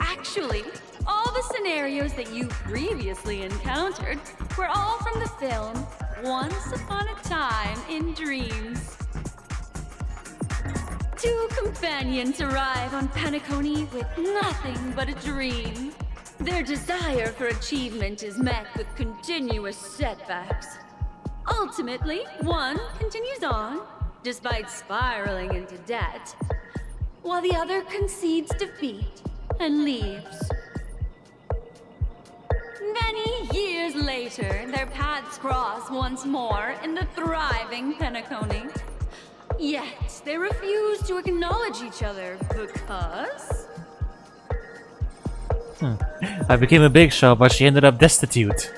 Actually, all the scenarios that you previously encountered were all from the film Once Upon a Time in Dreams. Two companions arrive on Penacony with nothing but a dream. Their desire for achievement is met with continuous setbacks. Ultimately, one continues on, despite spiraling into debt, while the other concedes defeat and leaves. Many years later, their paths cross once more in the thriving Penacony. Yet, they refuse to acknowledge each other because... I became a big show, but she ended up destitute.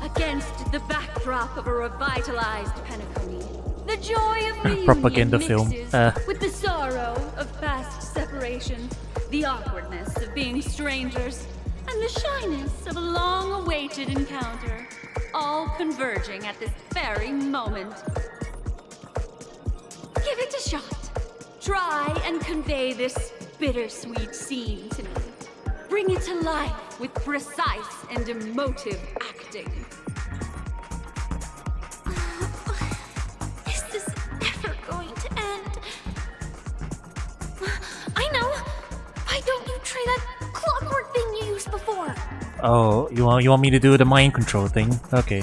Against the backdrop of a revitalized Penacony, the joy of reunion Propaganda film. mixes with the sorrow of past separation, the awkwardness of being strangers, and the shyness of a long-awaited encounter, all converging at this very moment. Give it a shot. Try and convey this bittersweet scene to me. Bring it to life with precise and emotive acting. Is this ever going to end? I know! Why don't you try that clockwork thing you used before? Oh, you want me to do the mind control thing? Okay.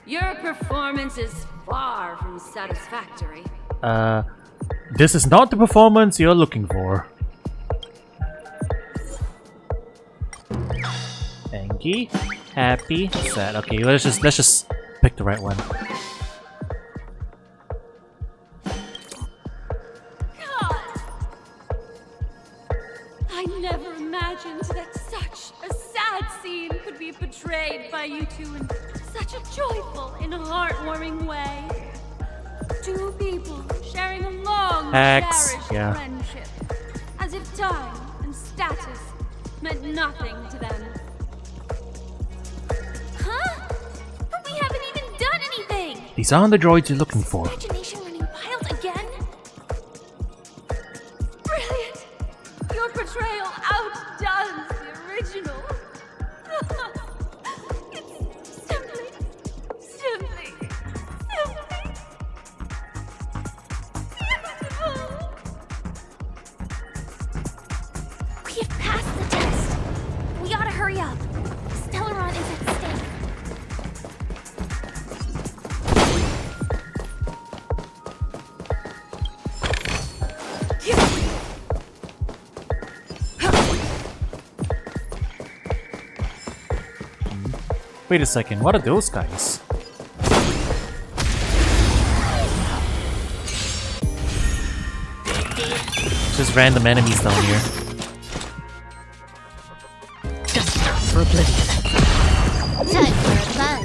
Your performance is far from satisfactory. This is not the performance you're looking for. Angry, happy, sad. Okay, let's just pick the right one. I never imagined that such a sad scene could be portrayed by you two in such a joyful and heartwarming way. Two people sharing a long, cherished friendship, as if time and status meant nothing to them. Huh? But we haven't even done anything! These aren't the droids you're looking for. Imagination running wild again? Brilliant! Your portrayal outdoes the original. It's simply beautiful. We have passed the test. We ought to hurry up. Stellaron is at stake. Wait a second, what are those guys? Just random enemies down here. For oblivion. Time for a buzz.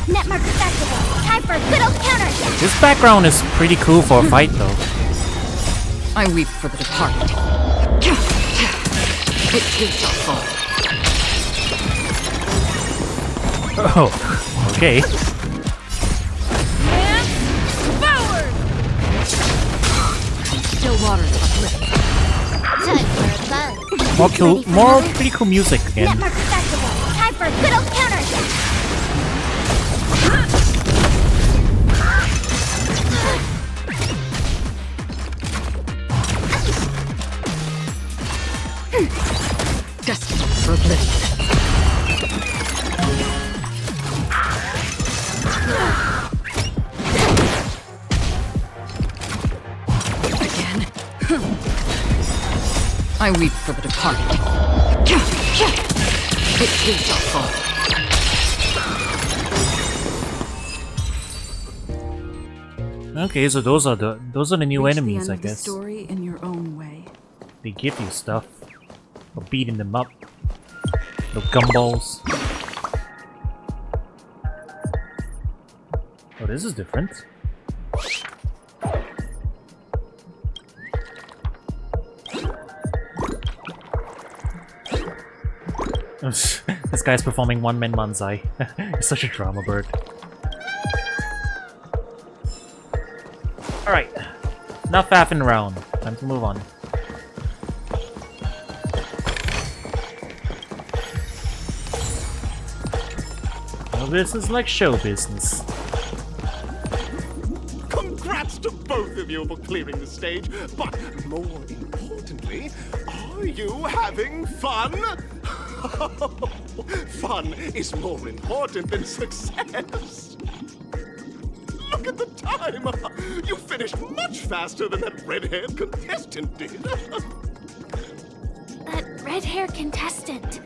Netmark festival. Time for a good old counter. This background is pretty cool for a fight though. I weep for the departed. It shall fall. Oh, okay. Forward! Still waters of oblivion. Time for a buzz. More pretty cool music again. Netmark festival. Time for a good old counter. Destined for oblivion. I weep for the departed. Okay, so those are the new Reach enemies, the I end of the guess. story in your own way. They give you stuff for beating them up. The gumballs. Oh, this is different. This guy's performing one-man manzai. He's such a drama bird. Alright. Enough faffing around. Time to move on. Well, this is like show business. Congrats to both of you for clearing the stage, but more importantly, are you having fun? Fun is more important than success. Look at the time! You finished much faster than that red-haired contestant did. That red-haired contestant.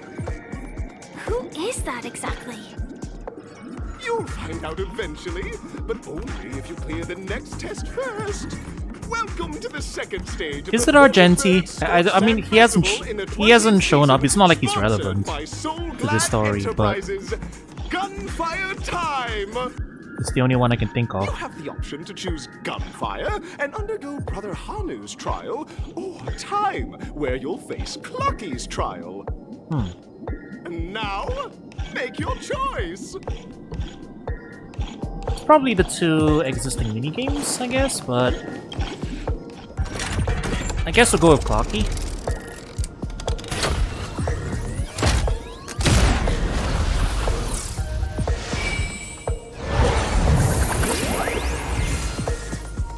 Who is that exactly? You'll find out eventually, but only if you clear the next test first. Welcome to the second stage. Is it Argenti? I mean, he hasn't shown up. It's not like he's relevant to the story, but Gunfire time! it's the only one I can think of. You have the option to choose gunfire and undergo Brother Hanu's trial, or time, where you'll face Clucky's trial. And now, make your choice. It's probably the two existing minigames, I guess, but I guess we'll go with Clocky.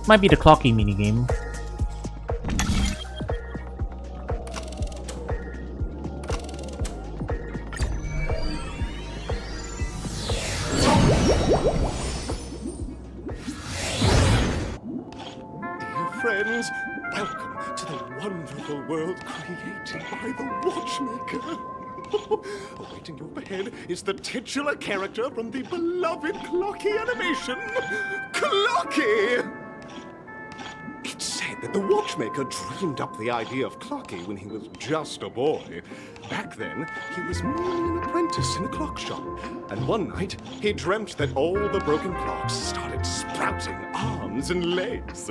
Might be the Clocky minigame. Dear friends, welcome to the wonderful world created by the Watchmaker. Awaiting you up ahead is the titular character from the beloved Clocky animation, Clocky! It's said that the Watchmaker dreamed up the idea of Clocky when he was just a boy. Back then, he was merely an apprentice in a clock shop. And one night, he dreamt that all the broken clocks started sprouting arms and legs.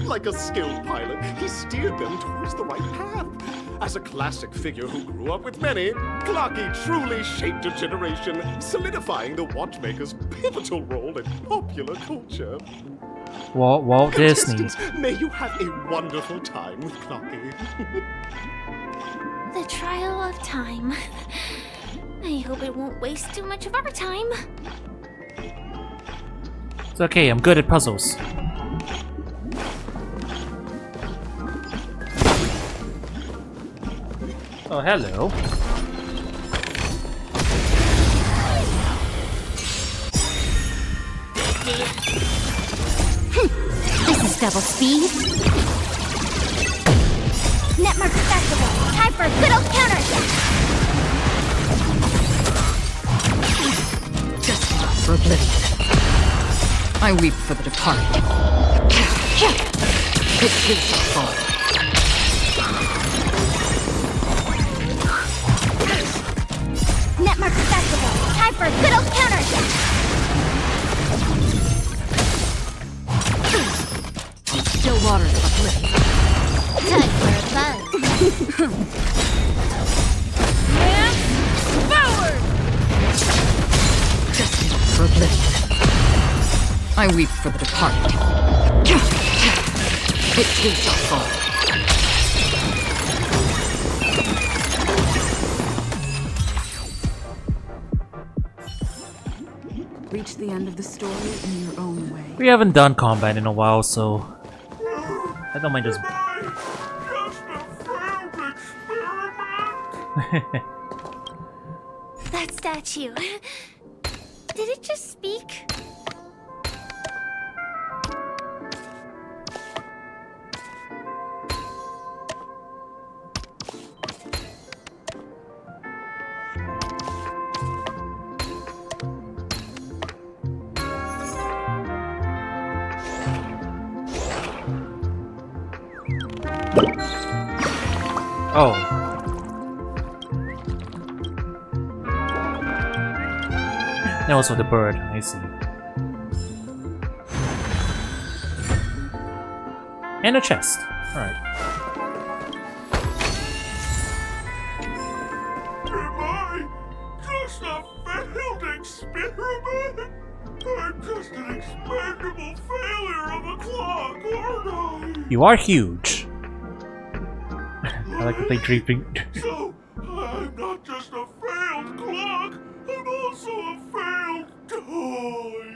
Like a skilled pilot, he steered them towards the right path. As a classic figure who grew up with many, Clocky truly shaped a generation, solidifying the Watchmaker's pivotal role in popular culture. Walt Disney. Contestants, may you have a wonderful time with Clocky. The trial of time. I hope it won't waste too much of our time. It's okay, I'm good at puzzles. Oh, hello. This is double speed. Netmark Festival. Time for a good old counterattack. Just for oblivion. I weep for the departed. It is the fall. Netmark Festival. Time for a good old counterattack. Still waters of oblivion. Time for a buzz. Man, forward! Destined for oblivion. I weep for the departed. It is the fall. Reach the end of the story in your own way. We haven't done combat in a while, so I don't mind just. That statue. Did it just speak? Oh. That was for the bird, I see. And a chest. Alright. Am I just a failed experiment? I'm just an expendable failure of a clock, aren't I? You are huge. I like that they dreaming. So, I'm not just a failed clock, I'm also a failed toy.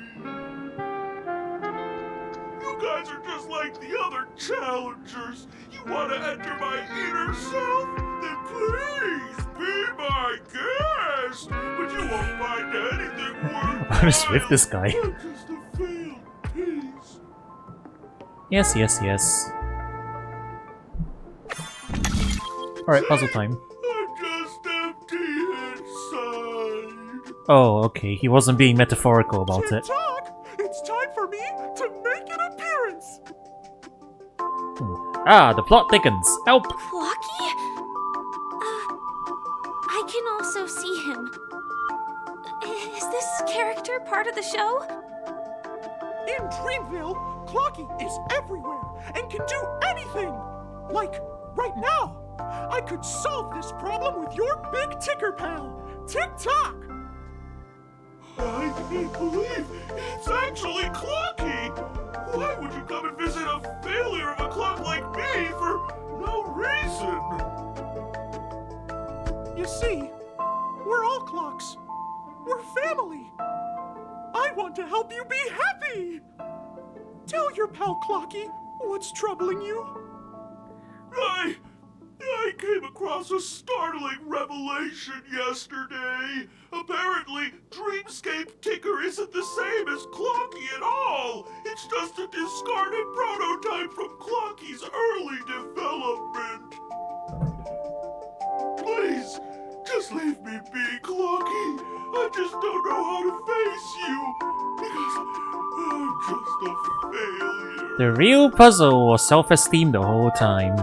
You guys are just like the other challengers. You want to enter my inner self? Then please be my guest. But you won't find anything worthwhile. What is with this guy? I'm just a failed piece. Yes, yes, yes. Alright, puzzle time. I'm just empty inside. Oh, okay. He wasn't being metaphorical about it. Talk! It's time for me to make an appearance! Ah, the plot thickens. Help! Clocky? I can also see him. Is this character part of the show? In Dreamville, Clocky is everywhere and can do anything! Like, right now! I could solve this problem with your big ticker pal, Tick-Tock! I can't believe it's actually Clocky! Why would you come and visit a failure of a clock like me for no reason? You see, we're all clocks. We're family. I want to help you be happy! Tell your pal Clocky what's troubling you. I came across a startling revelation yesterday. Apparently, Dreamscape Ticker isn't the same as Clocky at all. It's just a discarded prototype from Clocky's early development. Please, just leave me be, Clocky. I just don't know how to face you. Because I'm just a failure. The real puzzle was self-esteem the whole time.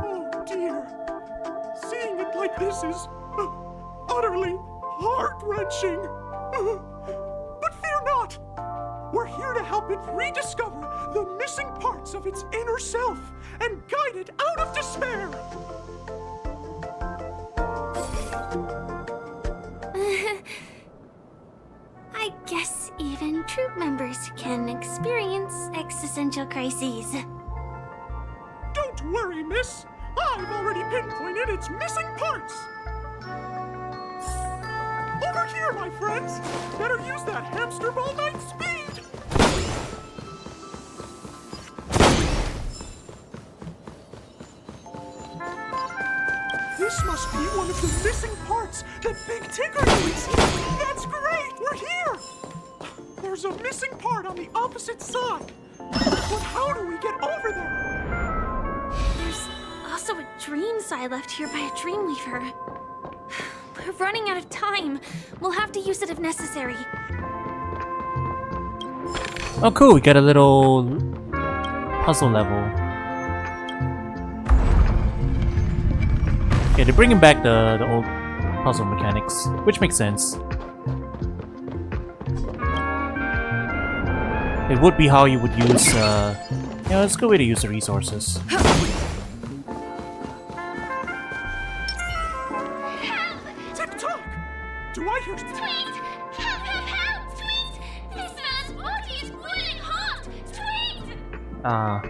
This is utterly heart-wrenching. But fear not. We're here to help it rediscover the missing parts of its inner self and guide it out of despair. I guess even troop members can experience existential crises. Don't worry, miss. I've already pinpointed its missing parts! Over here, my friends! Better use that hamster ball night speed! This must be one of the missing parts that Big Ticker needs! That's great! We're here! There's a missing part on the opposite side! But how do we get over there? There's also a dream side left here by a Dreamweaver. We're running out of time. We'll have to use it if necessary. Oh cool, we got a little puzzle level. Okay, they're bringing back the old puzzle mechanics, which makes sense. It would be how you would use, yeah, it's a good way to use the resources. Tick-Tock! Do I hear... Tweet! Help, help, help! Tweet! This man's body is boiling hot! Tweet! Ah. Is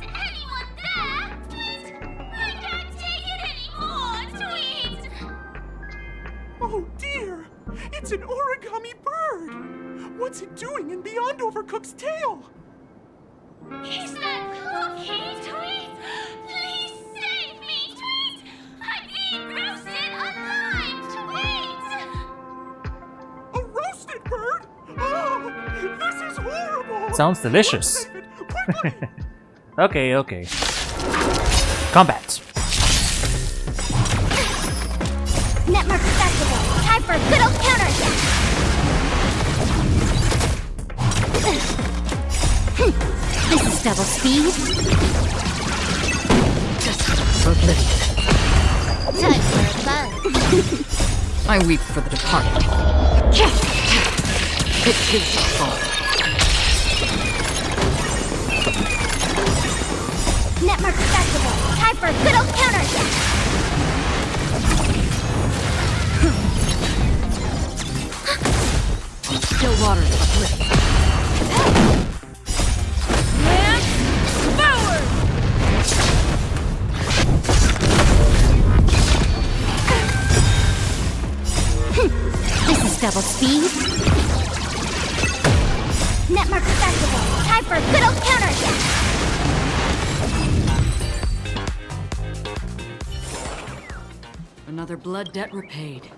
anyone there? Tweet! I can't take it anymore! Tweet! Oh dear! It's an origami bird! What's it doing in Beyond Overcooked's tail? Is that Clocky? Tweet! Please save me! Tweet! I'm being roasted alive! Tweet! A roasted bird? Oh! This is horrible! Sounds delicious. Okay, okay. Combat. Netmark Festival! Time for a good old counterattack! This is double speed. Just for oblivion. I weep for the departed. It is your fault. Netmark accessible. Time for a good old counterattack. Still waters uplift. Lance forward! This is double speed. Netmark accessible. Time for a good old counterattack. Another blood debt repaid.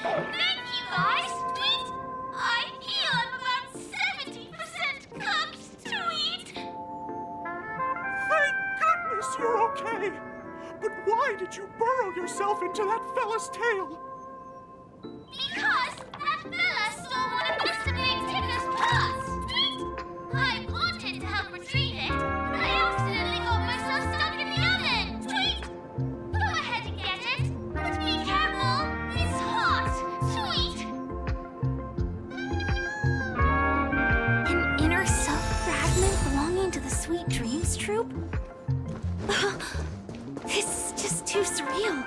Thank you, guys. Sweet. I feel I'm about 70% cooked. Sweet. Thank goodness you're okay! But why did you burrow yourself into that fella's tail? Because that fella stole one of Mr. Big Ticker's pots. Sweet. I wanted to help retrieve it, but I accidentally got myself stuck in the oven. Sweet. Go ahead and get it. But be careful. It's hot. Sweet. An inner self fragment belonging to the Sweet Dreams troupe? This is just too surreal.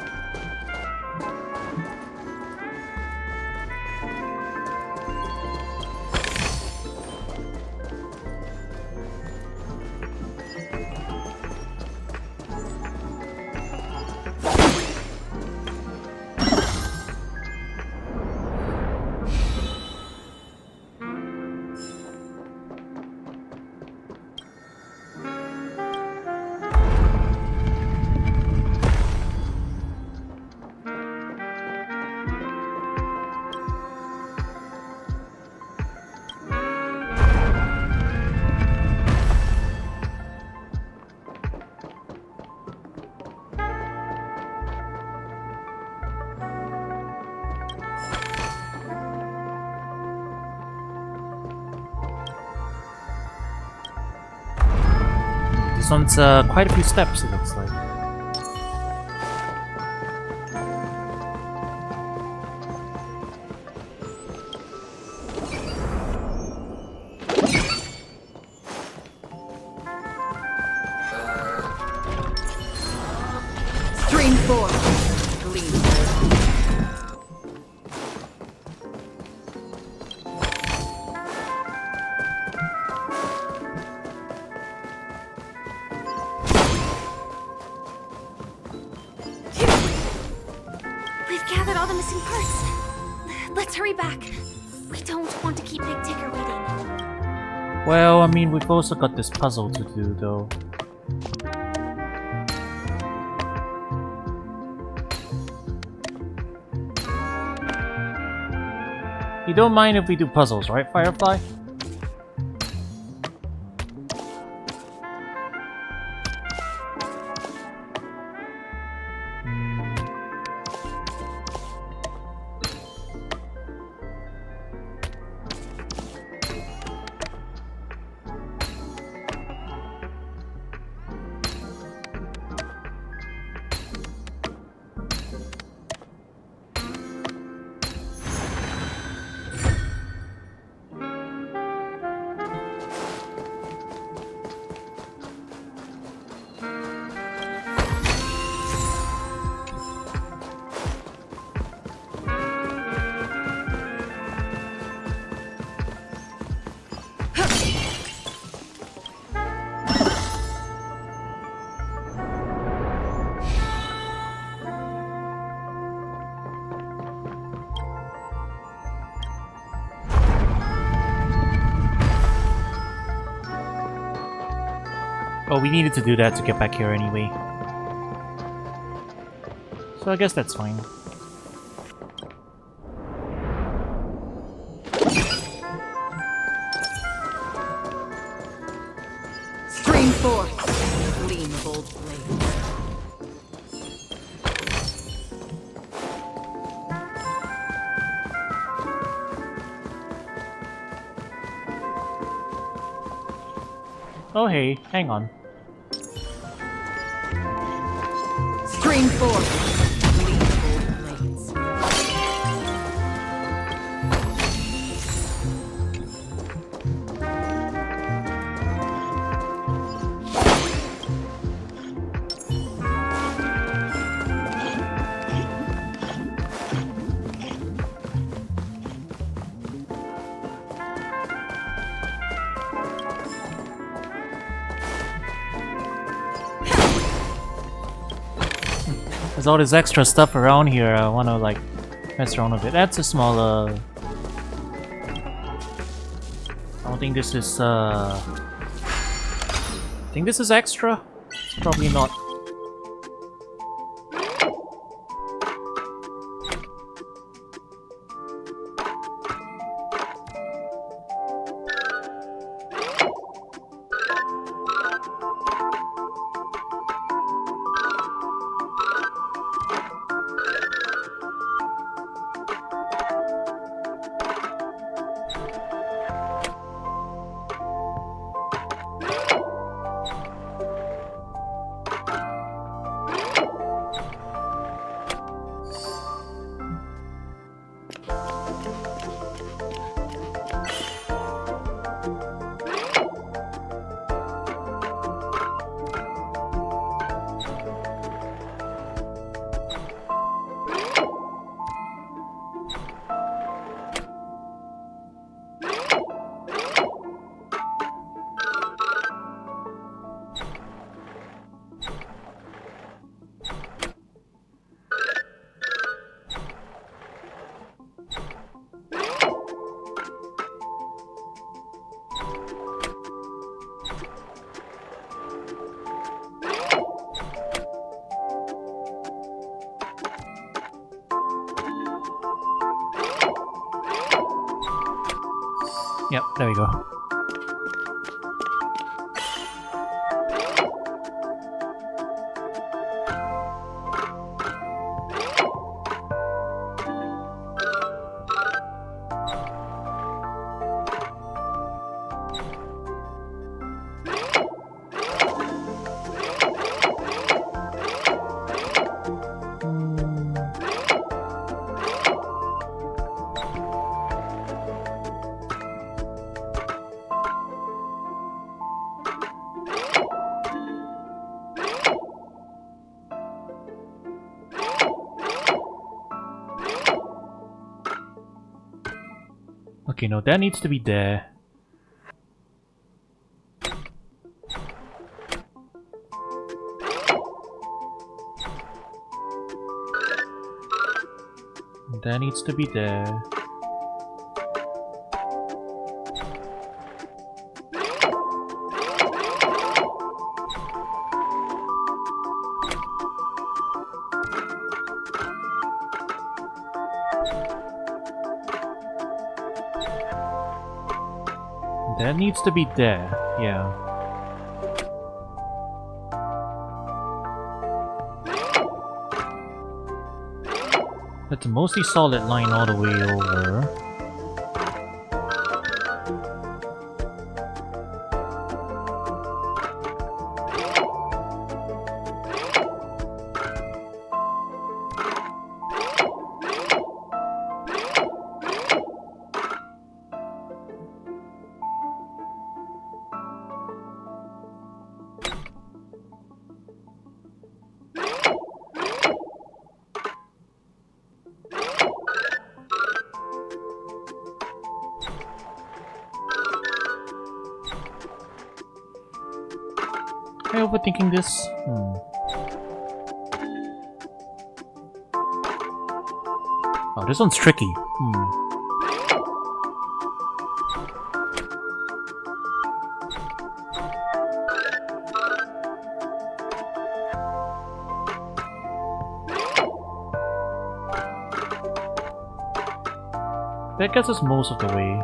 This one's quite a few steps, it looks like. Stream 4. Gleam. We've gathered all the missing parts. Let's hurry back. We don't want to keep Big Ticker waiting. Well, I mean, we've also got this puzzle to do, though. You don't mind if we do puzzles, right, Firefly? Oh, we needed to do that to get back here anyway. So I guess that's fine. Stream 4. Gleam bold blade. Oh hey, hang on. Forth, gleamful blades. There's all this extra stuff around here. I wanna like mess around with it. That's a small I don't think this is I think this is extra? It's probably not. Yep, there we go. Okay, no, that needs to be there. That needs to be there. That needs to be there, yeah. That's a mostly solid line all the way over. Am I overthinking this? Oh, this one's tricky. That gets us most of the way.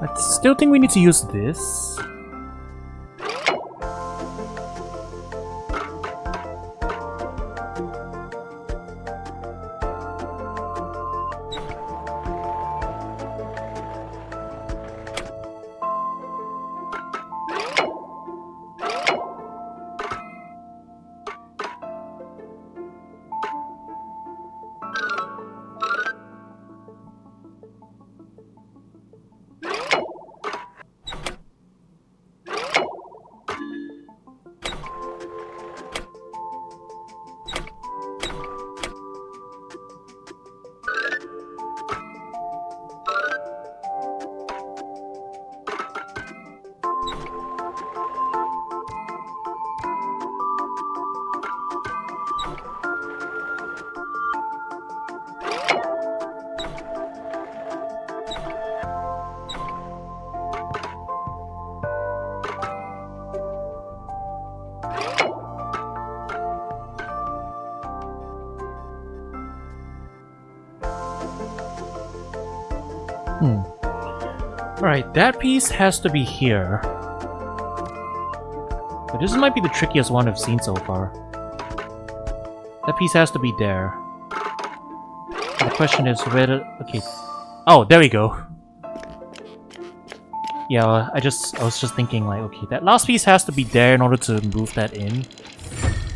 I still think we need to use this. Alright, that piece has to be here. But this might be the trickiest one I've seen so far. That piece has to be there. The question is where okay. Oh, there we go. Yeah, I was just thinking like, okay, that last piece has to be there in order to move that in.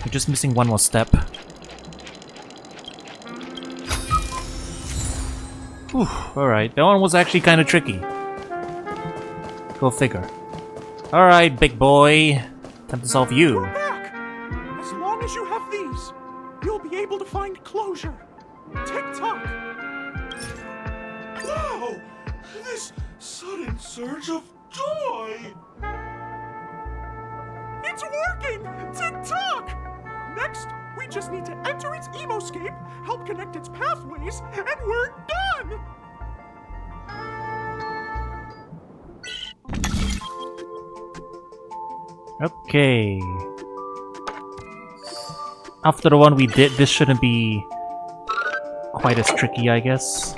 We're just missing one more step. Alright, that one was actually kind of tricky. Go figure. Alright, big boy. Time to solve you. You're back! As long as you have these, you'll be able to find closure. Tick-tock! Wow! This sudden surge of joy! It's working! Tick-tock! Next, we just need to enter its emoscape, help connect its pathways, and we're done! Okay. After the one we did, this shouldn't be quite as tricky, I guess.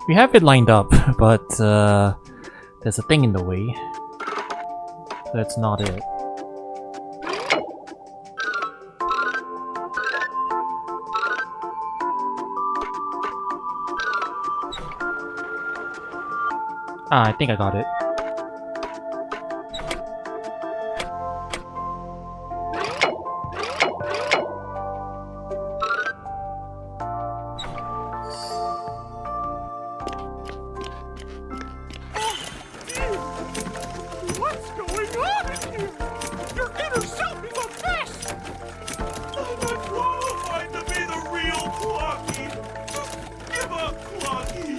We have it lined up, but there's a thing in the way. That's not it. Ah, I think I got it. What's going on in here? Your inner self is a mess! I'm unqualified to be the real Clocky! Just give up, Clocky!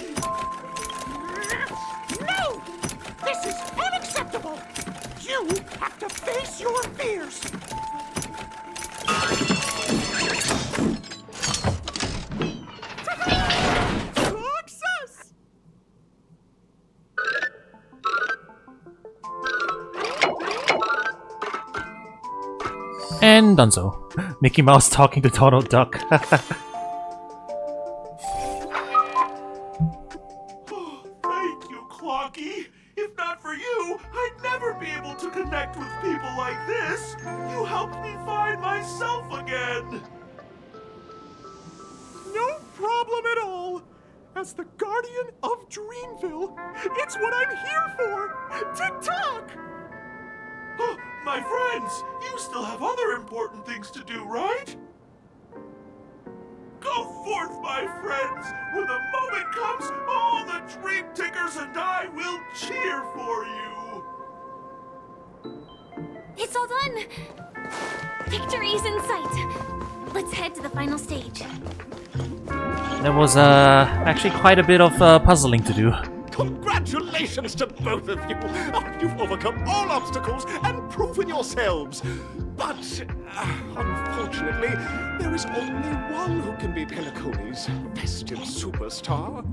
No! This is unacceptable! You have to face your fears! Success! And done so. Mickey Mouse talking to Donald Duck. Thank you, Clocky! If not for you, I'd never be able to connect with people like this! You helped me find myself again! No problem at all! As the guardian of Dreamville, it's what I'm here for! Tick-tock! My friends, you still have other important things to do, right? Go forth, my friends! When the moment comes, all the dream tickers and I will cheer for you! It's all done! Victory's in sight! Let's head to the final stage. There was actually quite a bit of puzzling to do. Congratulations to both of you! You've overcome all obstacles and proven yourselves! But, unfortunately, there is only one who can be Penacony's festive superstar.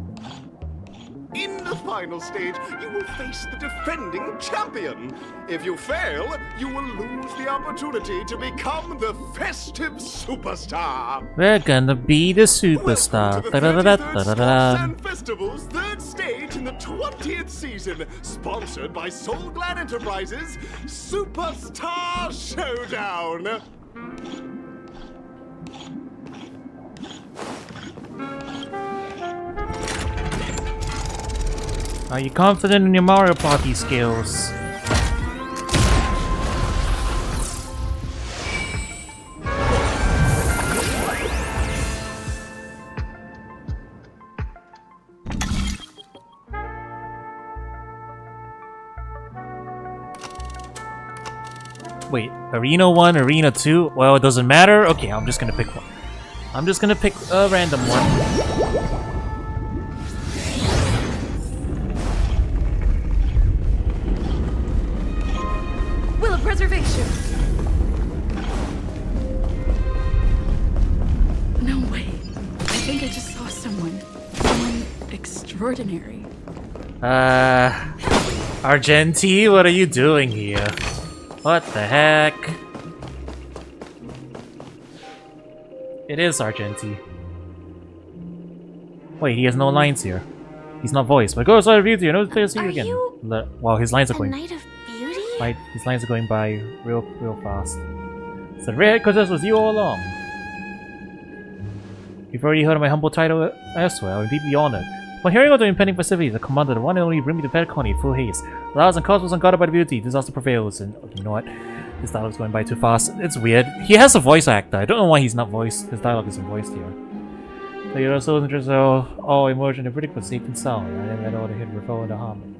In the final stage, you will face the defending champion. If you fail, you will lose the opportunity to become the festive superstar. We're gonna be the superstar. Sand Festival's third stage in the 20th season, sponsored by Soul Glad Enterprises, Superstar Showdown. Are you confident in your Mario Party skills? Wait, Arena 1, Arena 2? Well, it doesn't matter? Okay, I'm just gonna pick one. I'm just gonna pick a random one. Will of Preservation! No way. I think I just saw someone. Someone extraordinary. Argenti, what are you doing here? What the heck? It is Argenti. Wait, he has no lines here. He's not voiced. But go outside of beauty, I know clear to see you again. Wow, his lines are going. Knight of Beauty? Right, his lines are going by real fast. So red, because this was you all along. You've already heard of my humble title elsewhere. I'm deeply honored. Upon hearing of the impending festivities, the commander, the one and only, bring me to Penacony in full haste. The laws and cosmos unguarded by the beauty, disaster prevails, and you know what? His dialogue's going by too fast. It's weird. He has a voice actor. I don't know why he's not voiced. His dialogue isn't voiced here. So you're so interested all immersion and predictable, safe and sound. I never had all the hit revel and the harmony.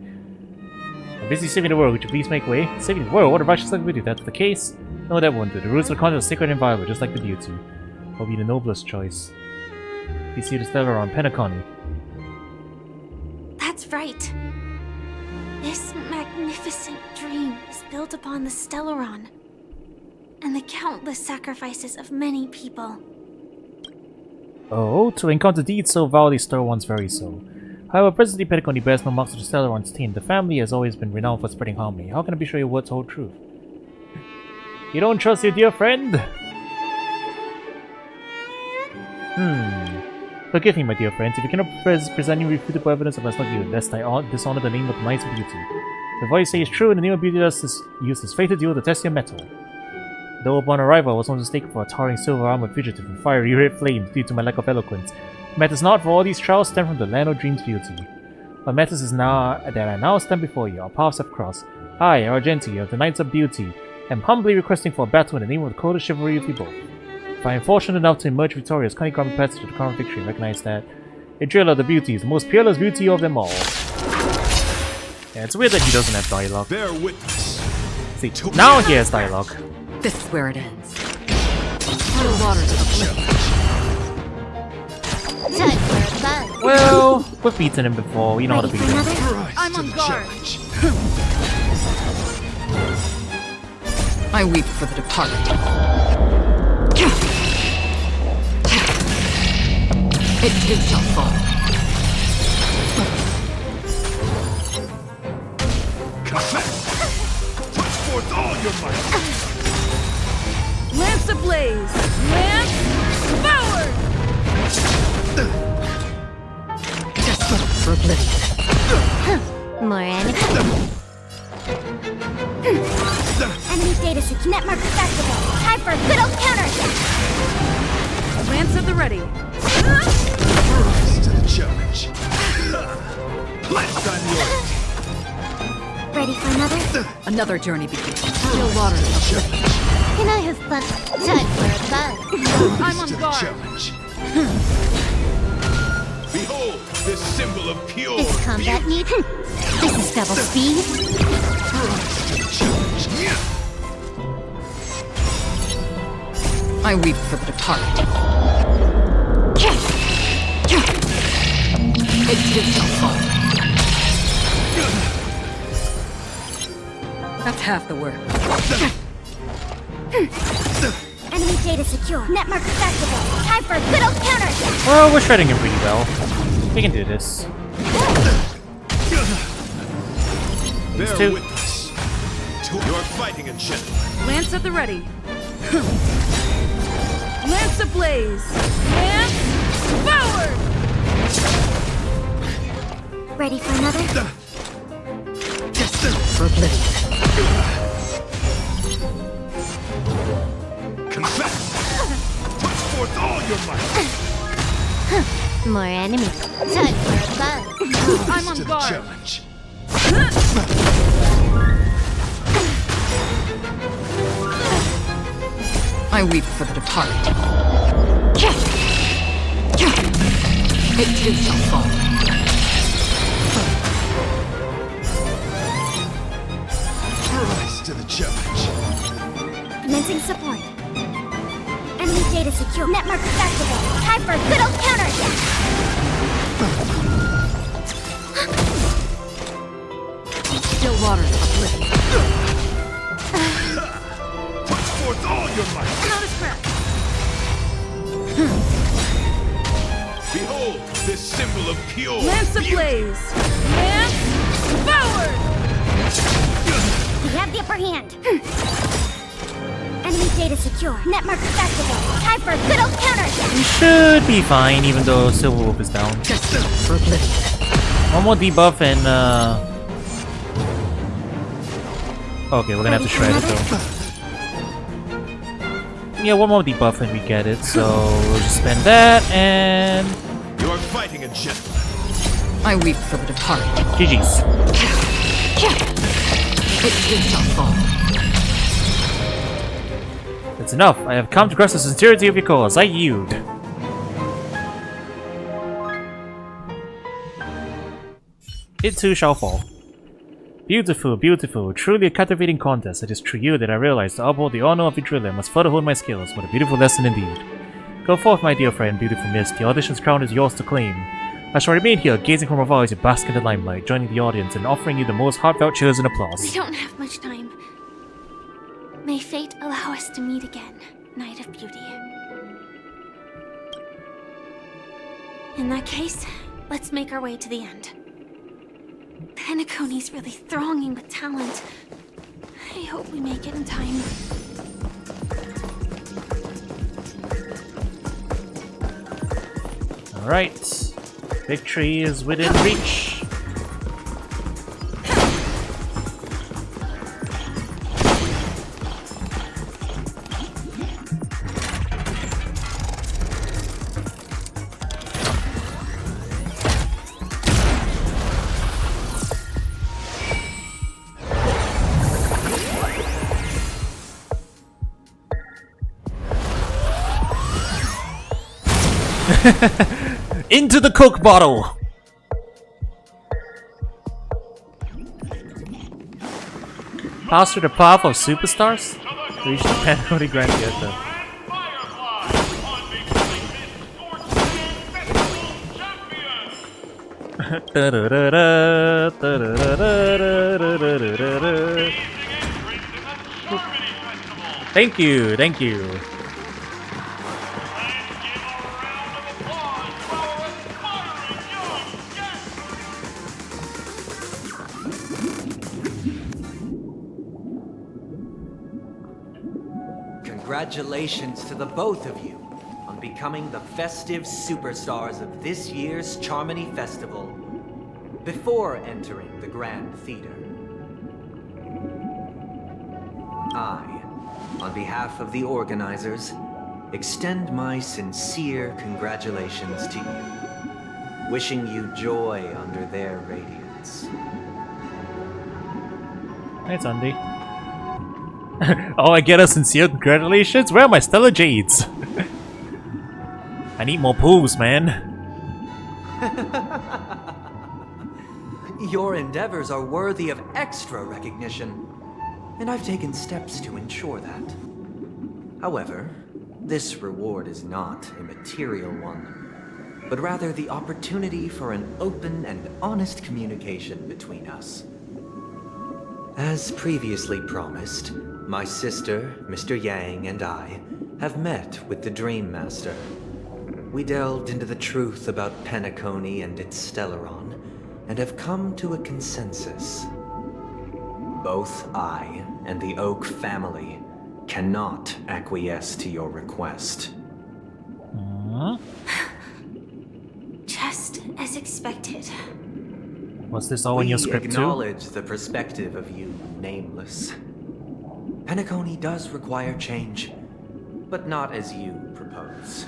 I'm busy saving the world. Would you please make way? Saving the world? What a righteous thing would do. That's the case? No, that won't do. The roots of the content are sacred and viable, just like the beauty. Will be the noblest choice. You see the stellar on Penacony. That's right. This magnificent dream is built upon the Stellaron and the countless sacrifices of many people. Oh, to encounter deeds so vowly stir one's very soul. However, presently Penacony bears no marks of the Stellaron's team. The family has always been renowned for spreading harmony. How can I be sure your words hold true? You don't trust your dear friend? Forgive me, my dear friends. If you cannot present any refutable evidence, I must not you, lest I dishonor the name of the Knights of Beauty. The voice says true, and the name of Beauty does use this fated deal to test your mettle. Though upon arrival I was once mistaken for a towering silver-armored fugitive in fiery red flames due to my lack of eloquence, it matters not, for all these trials stem from the land of dreams beauty. What matters is now that I now stand before you. Our paths have crossed. I, Argenti, of the Knights of Beauty, am humbly requesting for a battle in the name of the code of chivalry of you both. If I am fortunate enough to emerge victorious, can you grant me passage to the crown of victory and recognize that a jewel of the beauty is the most peerless beauty of them all? Yeah, it's weird that he doesn't have dialogue. Bear witness. See, now he has dialogue. This is where it ends. The waters of oblivion. Well, we've beaten him before. We know how to beat him. I'm on guard. I weep for the departed. It too shall fall. Confess! Put forth all your might! Lance ablaze! Lance forward! Desolate for oblivion. More enemy. Enemy data seek net mark accessible. Time for a good old counterattack. Lance at the ready. Rise to the challenge. Lance on yours. Ready for another? Another journey begins. Still water. Can I have fun? Time for a buzz. I'm on guard. Challenge. Behold, this symbol of pure This combat need. This is double speed. I weep for the departed. It too shall fall. That's half the work. Enemy data secure. Network activated. Time for a good old counter. Well, we're shredding him pretty well. We can do this. Bear two. witness. You're fighting a gentleman. Lance at the ready. Lance ablaze. Lance forward. Ready for another? For oblivion. Confess. Put forth all your might. More enemies. Time for a buzz. I'm on To the guard. challenge. I weep for the departed. It too shall fall. Rise to the challenge. Commencing support. Enemy data secure. Network activated. Time for a good old counter attack. Still water. Oblivion. Put forth all your might. Notice crack. Behold, this symbol of pure Lance ablaze. Lance forward. We have the upper hand. Enemy data secure. Network activated. Time for a good old counter attack. We should be fine, even though Silver Wolf is down. For oblivion. One more debuff and okay, we're gonna have to shred it though. Yeah, one more debuff and we get it, so we'll just spend that and You're fighting a gentleman. I weep for the departed. GG's. It too shall fall. That's enough. I have come to grasp the sincerity of your cause. I yield. It too shall fall. Beautiful, beautiful. Truly a captivating contest. It is through you that I realized to uphold the honor of each I must further hone my skills. What a beautiful lesson indeed. Go forth, my dear friend, beautiful mist. The audition's crown is yours to claim. I shall remain here, gazing from afar as you bask in the limelight, joining the audience and offering you the most heartfelt cheers and applause. We don't have much time. May fate allow us to meet again, Knight of Beauty. In that case, let's make our way to the end. Penacony's really thronging with talent. I hope we make it in time. Alright. Victory is within reach. Into the Coke bottle! Pass through the path of superstars? Reach the Penalty Grand Theater. Thank you, thank you. Congratulations to the both of you on becoming the festive superstars of this year's Charmony Festival before entering the Grand Theater. I, on behalf of the organizers, extend my sincere congratulations to you, wishing you joy under their radiance. Hi, Sunday. Oh, I get a sincere congratulations? Where are my stellar jades? I need more pools, man. Your endeavors are worthy of extra recognition, and I've taken steps to ensure that. However, this reward is not a material one, but rather the opportunity for an open and honest communication between us. As previously promised, my sister, Mr. Yang, and I have met with the Dream Master. We delved into the truth about Penacony and its Stellaron, and have come to a consensus. Both I and the Oak family cannot acquiesce to your request. Just as expected. Was this all in your script too? We acknowledge the perspective of you, Nameless. Penacony does require change, but not as you propose.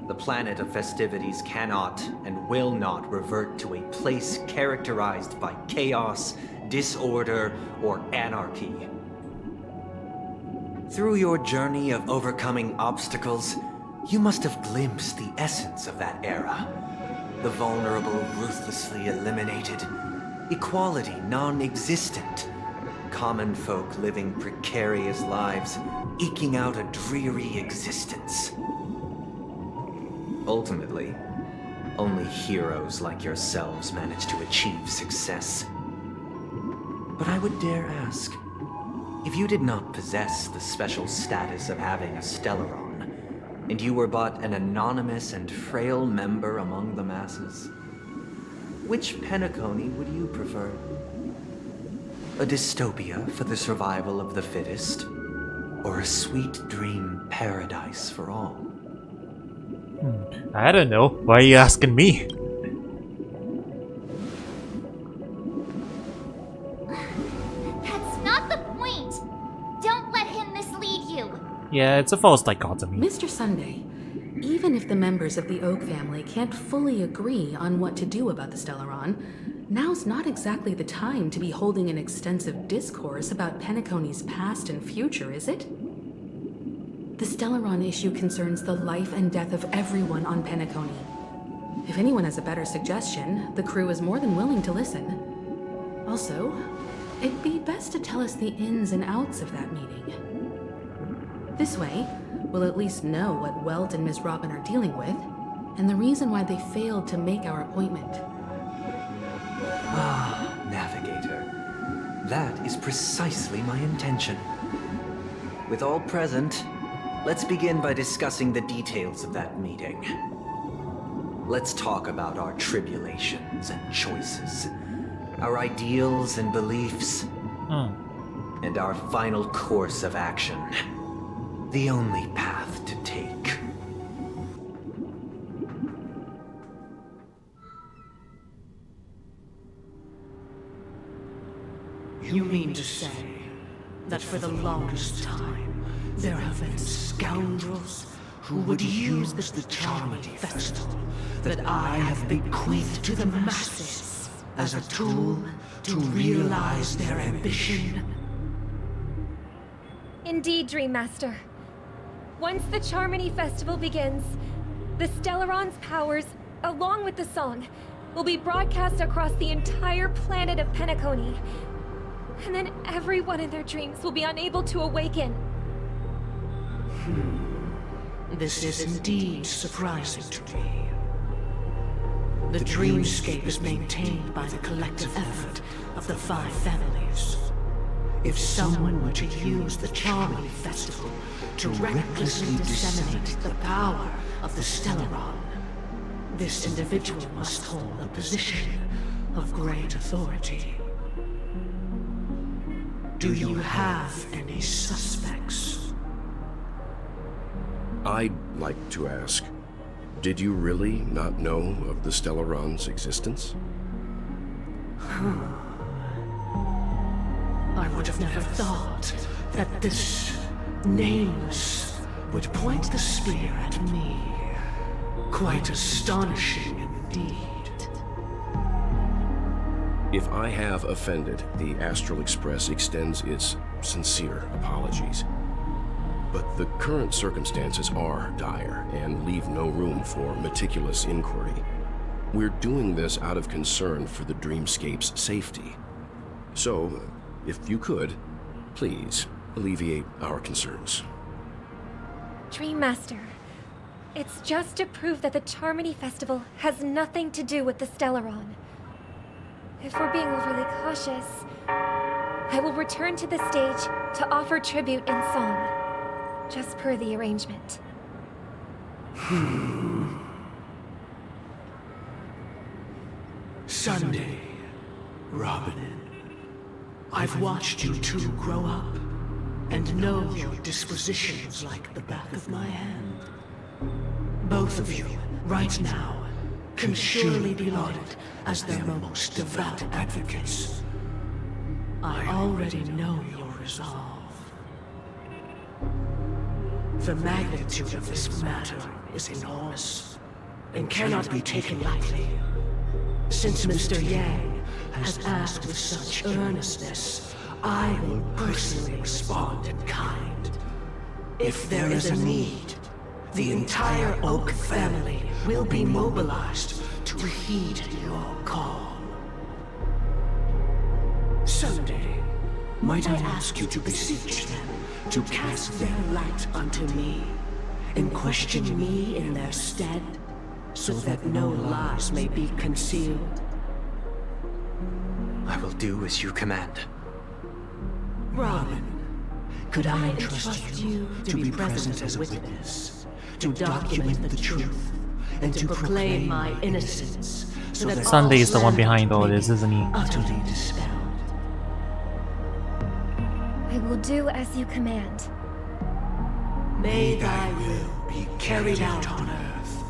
The planet of festivities cannot and will not revert to a place characterized by chaos, disorder, or anarchy. Through your journey of overcoming obstacles, you must have glimpsed the essence of that era. The vulnerable ruthlessly eliminated, equality non-existent, common folk living precarious lives, eking out a dreary existence. Ultimately, only heroes like yourselves manage to achieve success. But I would dare ask, if you did not possess the special status of having a Stellaron, and you were but an anonymous and frail member among the masses, which Penacony would you prefer? A dystopia for the survival of the fittest, or a sweet dream paradise for all? I don't know. Why are you asking me? That's not the point. Don't let him mislead you. Yeah, it's a false dichotomy. Mr. Sunday, even if the members of the Oak family can't fully agree on what to do about the Stellaron, now's not exactly the time to be holding an extensive discourse about Penacony's past and future, is it? The Stellaron issue concerns the life and death of everyone on Penacony. If anyone has a better suggestion, the crew is more than willing to listen. Also, it'd be best to tell us the ins and outs of that meeting. This way, we'll at least know what Welt and Ms. Robin are dealing with, and the reason why they failed to make our appointment. Ah, Navigator. That is precisely my intention. With all present, let's begin by discussing the details of that meeting. Let's talk about our tribulations and choices, our ideals and beliefs, and our final course of action. The only path to take. You mean to say that for the longest time, there have been scoundrels who would use the charming festival that I have bequeathed to the masses as a tool to realize their ambition? Indeed, Dream Master. Once the Charmony Festival begins, the Stellaron's powers, along with the song, will be broadcast across the entire planet of Penacony. And then everyone in their dreams will be unable to awaken. This is indeed surprising to me. The dreamscape is maintained by the collective effort of the 5 families. If someone were to use the Charmony Festival to recklessly disseminate the power of the Stellaron, this individual must hold a position of great authority. Do you have any suspects? I'd like to ask, did you really not know of the Stellaron's existence? I would have never thought that this Nameless would point the spear at me. Quite astonishing indeed. If I have offended, the Astral Express extends its sincere apologies. But the current circumstances are dire and leave no room for meticulous inquiry. We're doing this out of concern for the Dreamscape's safety. So, if you could, please alleviate our concerns. Dream Master, it's just to prove that the Charmony Festival has nothing to do with the Stellaron. If we're being overly cautious, I will return to the stage to offer tribute in song, just per the arrangement. Sunday, Robin. I've watched you two grow up, and know your dispositions like the back of my hand. Both of you, right now, can surely be lauded as their most devout advocates. I already know your resolve. The magnitude of this matter is enormous, and cannot be taken lightly. Since Mr. Yang has asked with such earnestness, I will personally respond in kind. If there is a need, the entire Oak family will be mobilized to heed your call. Sunday, might I ask you to beseech them to cast their light unto me, and question me in their stead, so that no lies may be concealed? I will do as you command. Robin, could I entrust you to be present as a witness, to document the truth, and to proclaim my innocence, so that Sunday all is the one behind all slander this, isn't he? may be utterly dispelled? I will do as you command. May thy will be carried out on earth,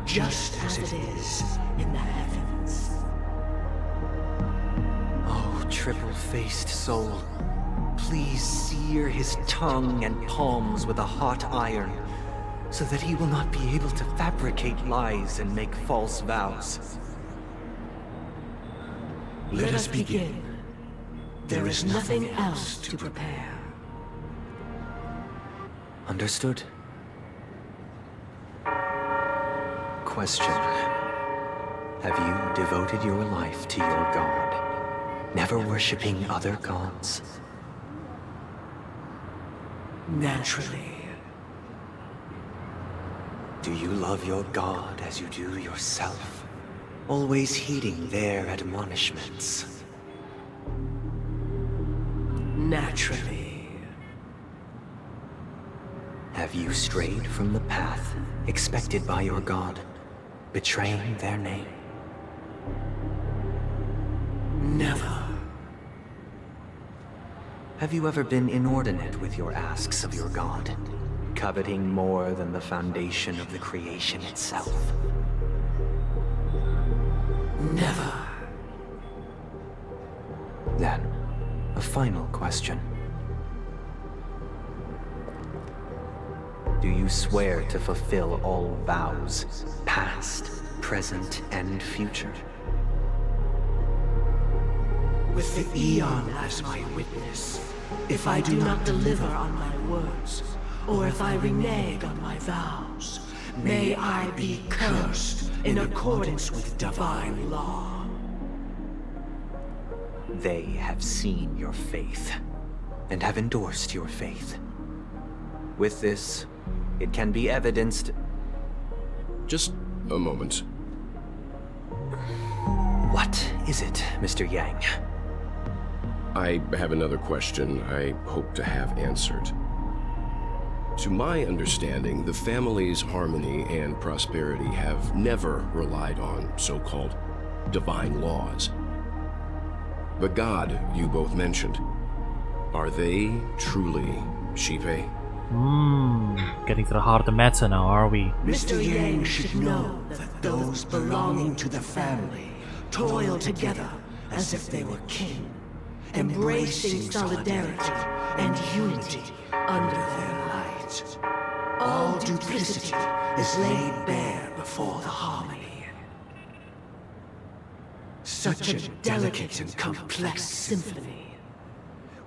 just as it is in the heavens. Oh, triple-faced soul, please sear his tongue and palms with a hot iron, so that he will not be able to fabricate lies and make false vows. Let us begin. There is nothing else to prepare. Understood. Question. Have you devoted your life to your god, never worshipping other gods? Naturally. Do you love your god as you do yourself, always heeding their admonishments? Naturally. Have you strayed from the path expected by your god, betraying their name? Never. Have you ever been inordinate with your asks of your god, coveting more than the foundation of the creation itself? Never. Then, a final question. Do you swear to fulfill all vows, past, present, and future? With the Eon as my witness, if I do not deliver on my words, or if I renege on my vows, may I be cursed in accordance with divine law. They have seen your faith, and have endorsed your faith. With this, it can be evidenced... Just a moment. What is it, Mr. Yang? I have another question I hope to have answered. To my understanding, the family's harmony and prosperity have never relied on so-called divine laws. The god you both mentioned, are they truly Shipe? Getting to the heart of the matter now, are we? Mr. Yang should know that those belonging to the family toil together as if they were kin, embracing solidarity and unity under their light. All duplicity is laid bare before the harmony. such a delicate and complex symphony.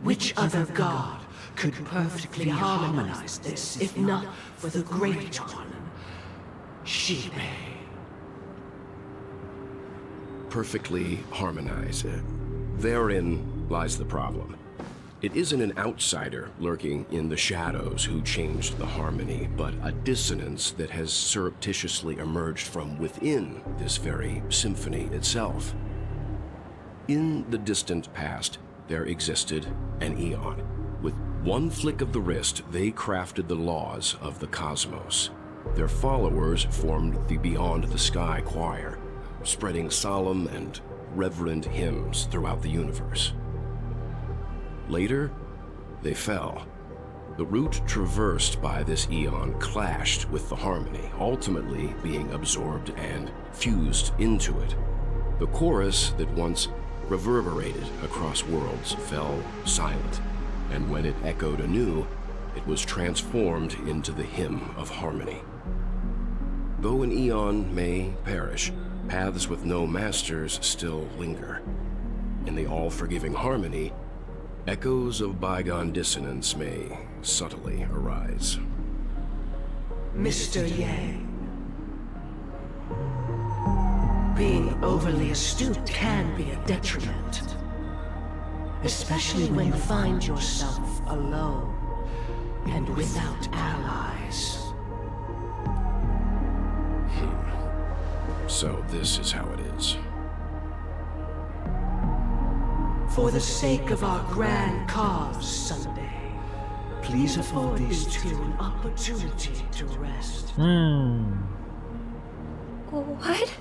Which other god could perfectly harmonize this, if not for the Great One, Shibei? Perfectly harmonize. Therein lies the problem. It isn't an outsider lurking in the shadows who changed the harmony, but a dissonance that has surreptitiously emerged from within this very symphony itself. In the distant past, there existed an Eon. With one flick of the wrist, they crafted the laws of the cosmos. Their followers formed the Beyond the Sky Choir, spreading solemn and reverent hymns throughout the universe. Later, they fell. The route traversed by this Eon clashed with the harmony, ultimately being absorbed and fused into it. The chorus that once reverberated across worlds fell silent, and when it echoed anew, it was transformed into the hymn of harmony. Though an Eon may perish, paths with no masters still linger. In the all-forgiving harmony, echoes of bygone dissonance may subtly arise. Mr. Yang, being overly astute can be a detriment, especially when you find yourself alone and without allies. So this is how it is. For the sake of our grand cause someday, please afford these two an opportunity to rest. What?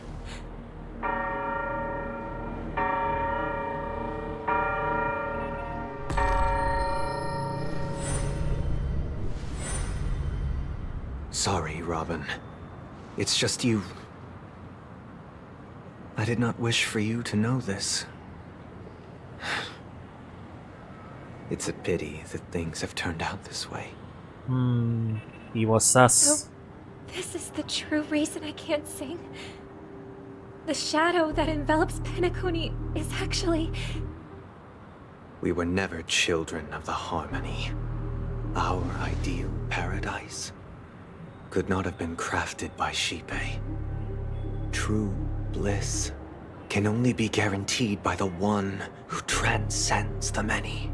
Sorry, Robin. It's just you. I did not wish for you to know this. It's a pity that things have turned out this way. He was sus. So, this is the true reason I can't sing. The shadow that envelops Penacony is actually... We were never children of the harmony. Our ideal paradise could not have been crafted by Shibei. True bliss can only be guaranteed by the one who transcends the many.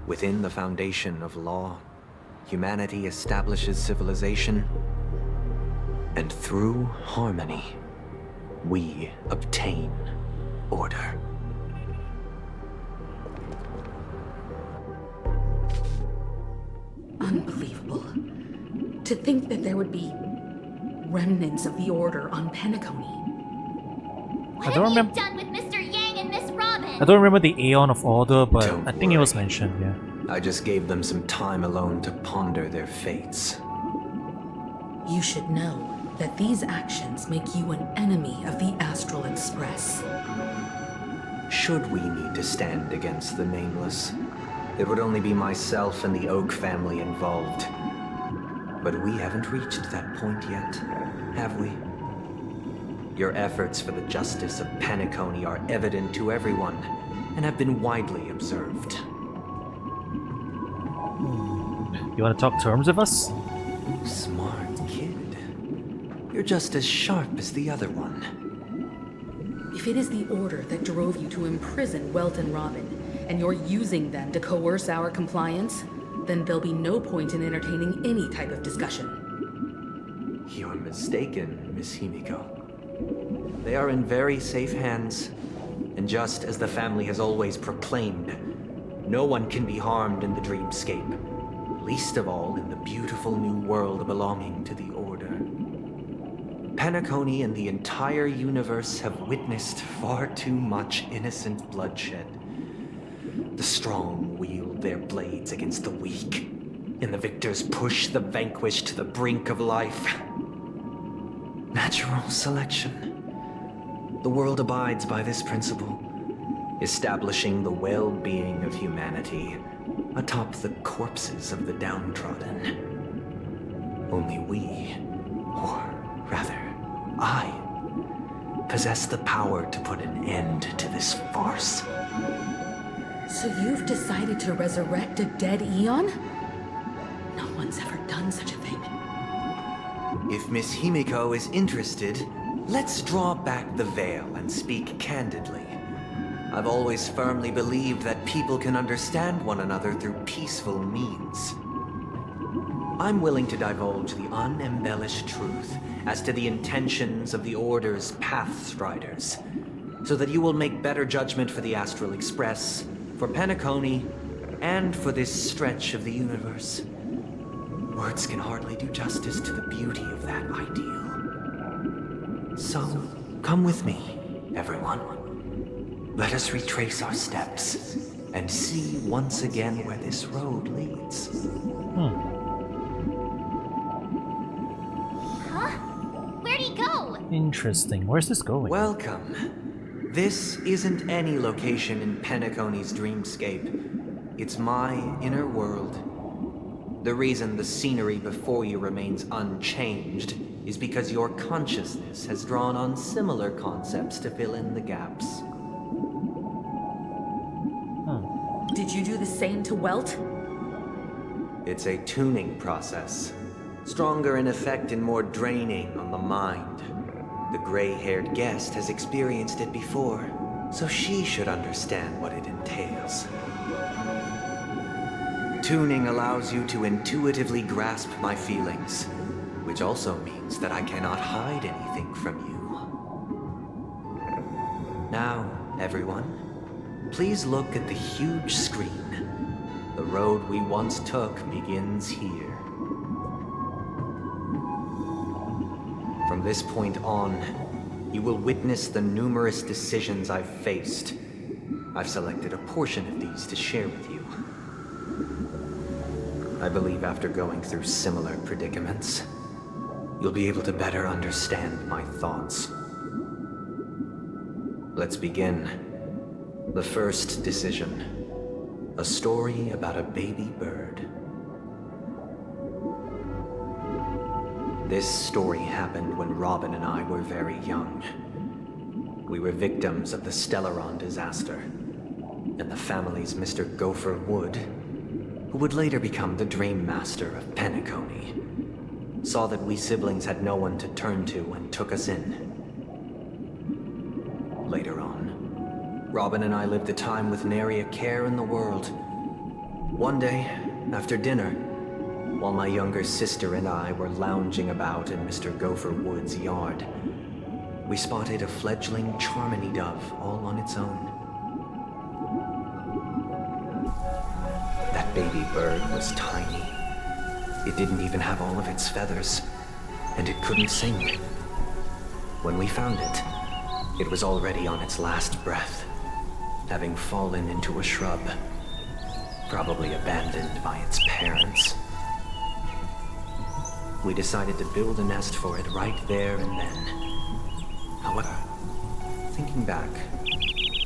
Within the foundation of law, humanity establishes civilization, and through harmony, we obtain order. Unbelievable. To think that there would be remnants of the Order on Penacony. What have you done with Mr. Yang and Miss Robin? I don't remember the Aeon of Order, but I think it was mentioned, yeah. I just gave them some time alone to ponder their fates. You should know that these actions make you an enemy of the Astral Express. Should we need to stand against the Nameless, it would only be myself and the Oak family involved. But we haven't reached that point yet, have we? Your efforts for the justice of Penacony are evident to everyone, and have been widely observed. You want to talk terms with us? Smart kid. You're just as sharp as the other one. If it is the Order that drove you to imprison Welt and Robin, and you're using them to coerce our compliance, then there'll be no point in entertaining any type of discussion. You're mistaken, Miss Himiko. They are in very safe hands, and just as the family has always proclaimed, no one can be harmed in the dreamscape, least of all in the beautiful new world belonging to the Order. Penacony and the entire universe have witnessed far too much innocent bloodshed. The strong wield their blades against the weak, and the victors push the vanquished to the brink of life. Natural selection. The world abides by this principle, establishing the well-being of humanity atop the corpses of the downtrodden. Only we, or rather, I, possess the power to put an end to this farce. So you've decided to resurrect a dead Eon? No one's ever done such a thing. If Miss Himiko is interested, let's draw back the veil and speak candidly. I've always firmly believed that people can understand one another through peaceful means. I'm willing to divulge the unembellished truth as to the intentions of the Order's Pathstriders, so that you will make better judgment for the Astral Express, for Penacony, and for this stretch of the universe. Words can hardly do justice to the beauty of that ideal. So, come with me, everyone. Let us retrace our steps and see once again where this road leads. Where'd he go? Interesting. Where's this going? Welcome. This isn't any location in Penacony's dreamscape. It's my inner world. The reason the scenery before you remains unchanged is because your consciousness has drawn on similar concepts to fill in the gaps. Did you do the same to Welt? It's a tuning process. Stronger in effect and more draining on the mind. The gray-haired guest has experienced it before, so she should understand what it entails. Tuning allows you to intuitively grasp my feelings, which also means that I cannot hide anything from you. Now, everyone, please look at the huge screen. The road we once took begins here. From this point on, you will witness the numerous decisions I've faced. I've selected a portion of these to share with you. I believe after going through similar predicaments, you'll be able to better understand my thoughts. Let's begin. The first decision. A story about a baby bird. This story happened when Robin and I were very young. We were victims of the Stellaron disaster, and the family's Mr. Gopher Wood, who would later become the Dream Master of Penacony, saw that we siblings had no one to turn to and took us in. Later on, Robin and I lived a time with nary a care in the world. One day, after dinner, while my younger sister and I were lounging about in Mr. Gopher Wood's yard, we spotted a fledgling Charmony dove all on its own. That baby bird was tiny. It didn't even have all of its feathers, and it couldn't sing. When we found it, it was already on its last breath, having fallen into a shrub, probably abandoned by its parents. We decided to build a nest for it right there and then. However, thinking back,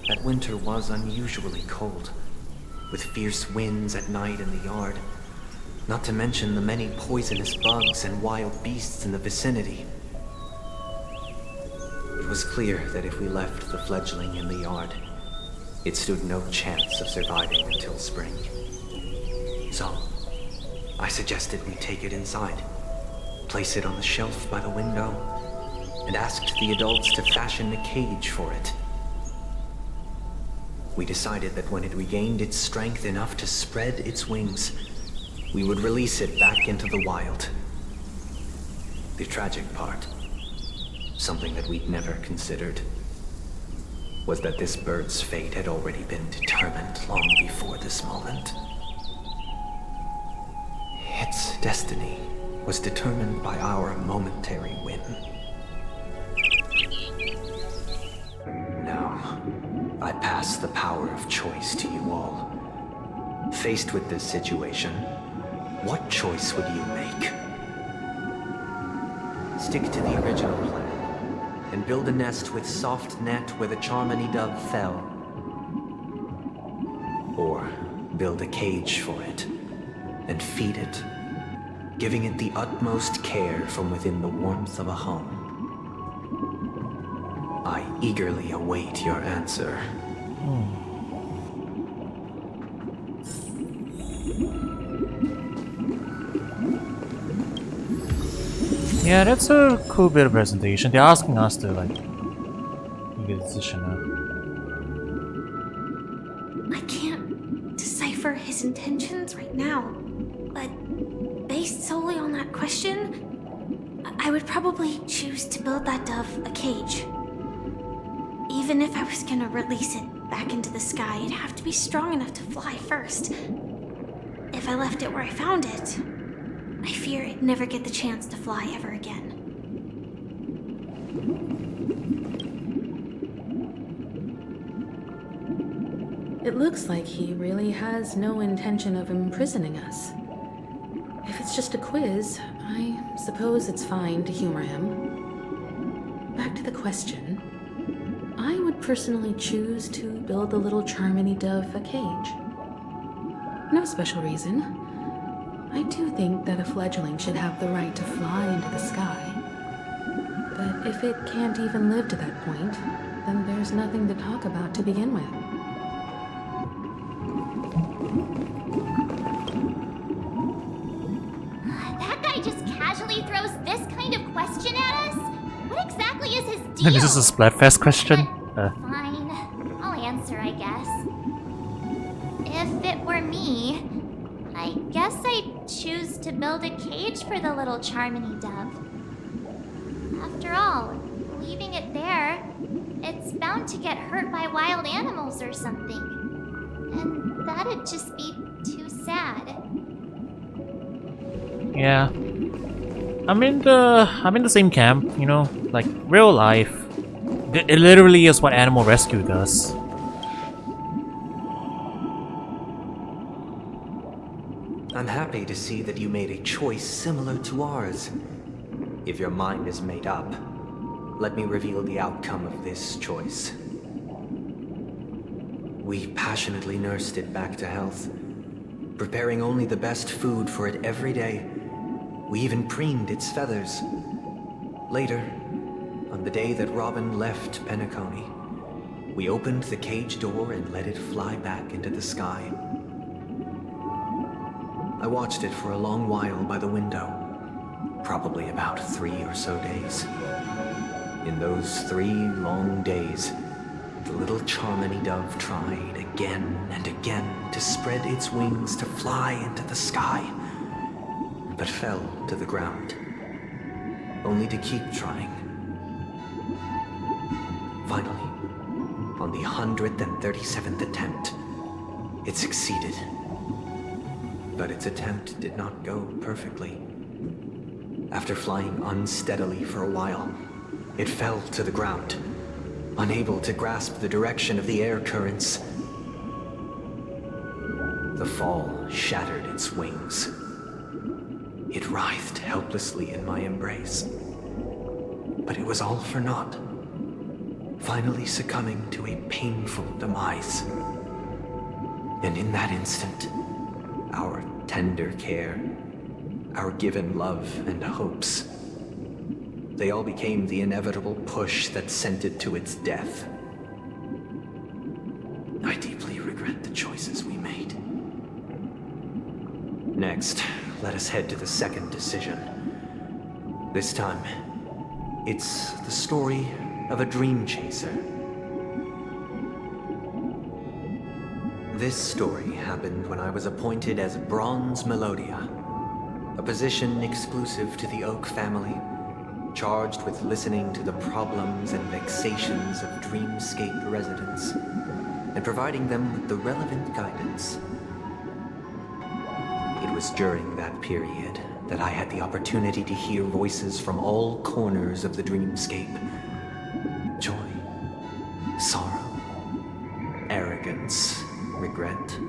that winter was unusually cold, with fierce winds at night in the yard, not to mention the many poisonous bugs and wild beasts in the vicinity. It was clear that if we left the fledgling in the yard, it stood no chance of surviving until spring. So, I suggested we take it inside, place it on the shelf by the window, and asked the adults to fashion a cage for it. We decided that when it regained its strength enough to spread its wings, we would release it back into the wild. The tragic part, something that we'd never considered, was that this bird's fate had already been determined long before this moment. Its destiny was determined by our momentary whim. Now, I pass the power of choice to you all. Faced with this situation, what choice would you make? Stick to the original plan and build a nest with soft net where the Charmony dove fell. Or build a cage for it and feed it, giving it the utmost care from within the warmth of a home. I eagerly await your answer. Yeah, that's a cool bit of presentation. They're asking us to like make a decision now. I can't decipher his intentions right now, but based solely on that question, I would probably choose to build that dove a cage. Even if I was gonna release it back into the sky, it'd have to be strong enough to fly first. If I left it where I found it, I fear it'd never get the chance to fly ever again. It looks like he really has no intention of imprisoning us. If it's just a quiz, I suppose it's fine to humor him. Back to the question. I would personally choose to build the little Charmony dove a cage. No special reason. I do think that a fledgling should have the right to fly into the sky. But if it can't even live to that point, then there's nothing to talk about to begin with. That guy just casually throws this kind of question at us? What exactly is his deal? This is a Splatfest question? Fine. I'll answer, I guess. If it were me, I guess I'd choose to build a cage for the little Charmony dove. After all, leaving it there, it's bound to get hurt by wild animals or something. And that'd just be too sad. Yeah. I'm in the same camp, you know, like real life. It literally is what animal rescue does. I'm happy to see that you made a choice similar to ours. If your mind is made up, let me reveal the outcome of this choice. We passionately nursed it back to health, preparing only the best food for it every day. We even preened its feathers. Later, on the day that Robin left Penacony, we opened the cage door and let it fly back into the sky. I watched it for a long while by the window, probably about 3 or so days. In those 3 long days, the little Charmony dove tried again and again to spread its wings to fly into the sky, but fell to the ground, only to keep trying. Finally, on the 137th attempt, it succeeded. But its attempt did not go perfectly. After flying unsteadily for a while, it fell to the ground, unable to grasp the direction of the air currents. The fall shattered its wings. It writhed helplessly in my embrace. But it was all for naught, finally succumbing to a painful demise. And in that instant, our tender care, our given love and hopes, they all became the inevitable push that sent it to its death. I deeply regret the choices we made. Next, let us head to the second decision. This time, it's the story of a dream chaser. This story happened when I was appointed as Bronze Melodia, a position exclusive to the Oak family, charged with listening to the problems and vexations of Dreamscape residents, and providing them with the relevant guidance. It was during that period that I had the opportunity to hear voices from all corners of the Dreamscape. Joy, sorrow, arrogance, regret.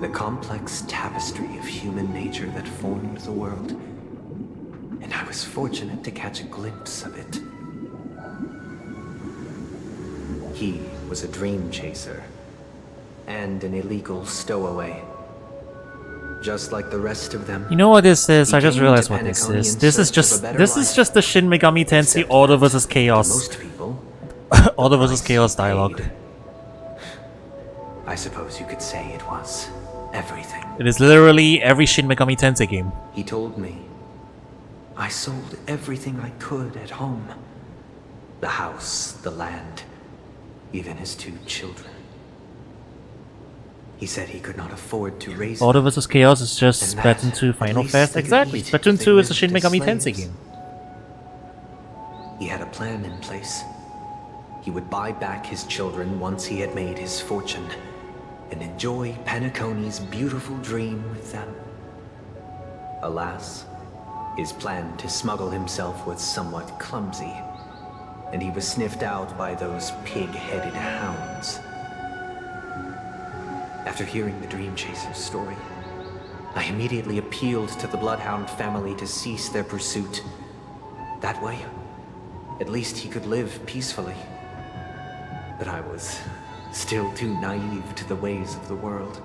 The complex tapestry of human nature that formed the world. And I was fortunate to catch a glimpse of it. He was a dream chaser and an illegal stowaway. Just like the rest of them. You know what this is? I just came realized to what this Penacony is. in This is search of a just better this life. is just the Shin Megami Tensei Order versus Chaos. Most people, Order versus Chaos dialogue. I suppose you could say it was everything. It is literally every Shin Megami Tensei game. He told me I sold everything I could at home. The house, the land, even his 2 children. He said he could not afford to raise Order them, vs Chaos is just and that Splatoon 2 Final at least Fest. they could Exactly. eat Splatoon if they 2 is a lived Shin as Megami Tensei slaves. game. He had a plan in place. He would buy back his children once he had made his fortune, and enjoy Penacony's beautiful dream with them. Alas, his plan to smuggle himself was somewhat clumsy, and he was sniffed out by those pig-headed hounds. After hearing the Dream Chaser's story, I immediately appealed to the Bloodhound family to cease their pursuit. That way, at least he could live peacefully. But I was still too naive to the ways of the world.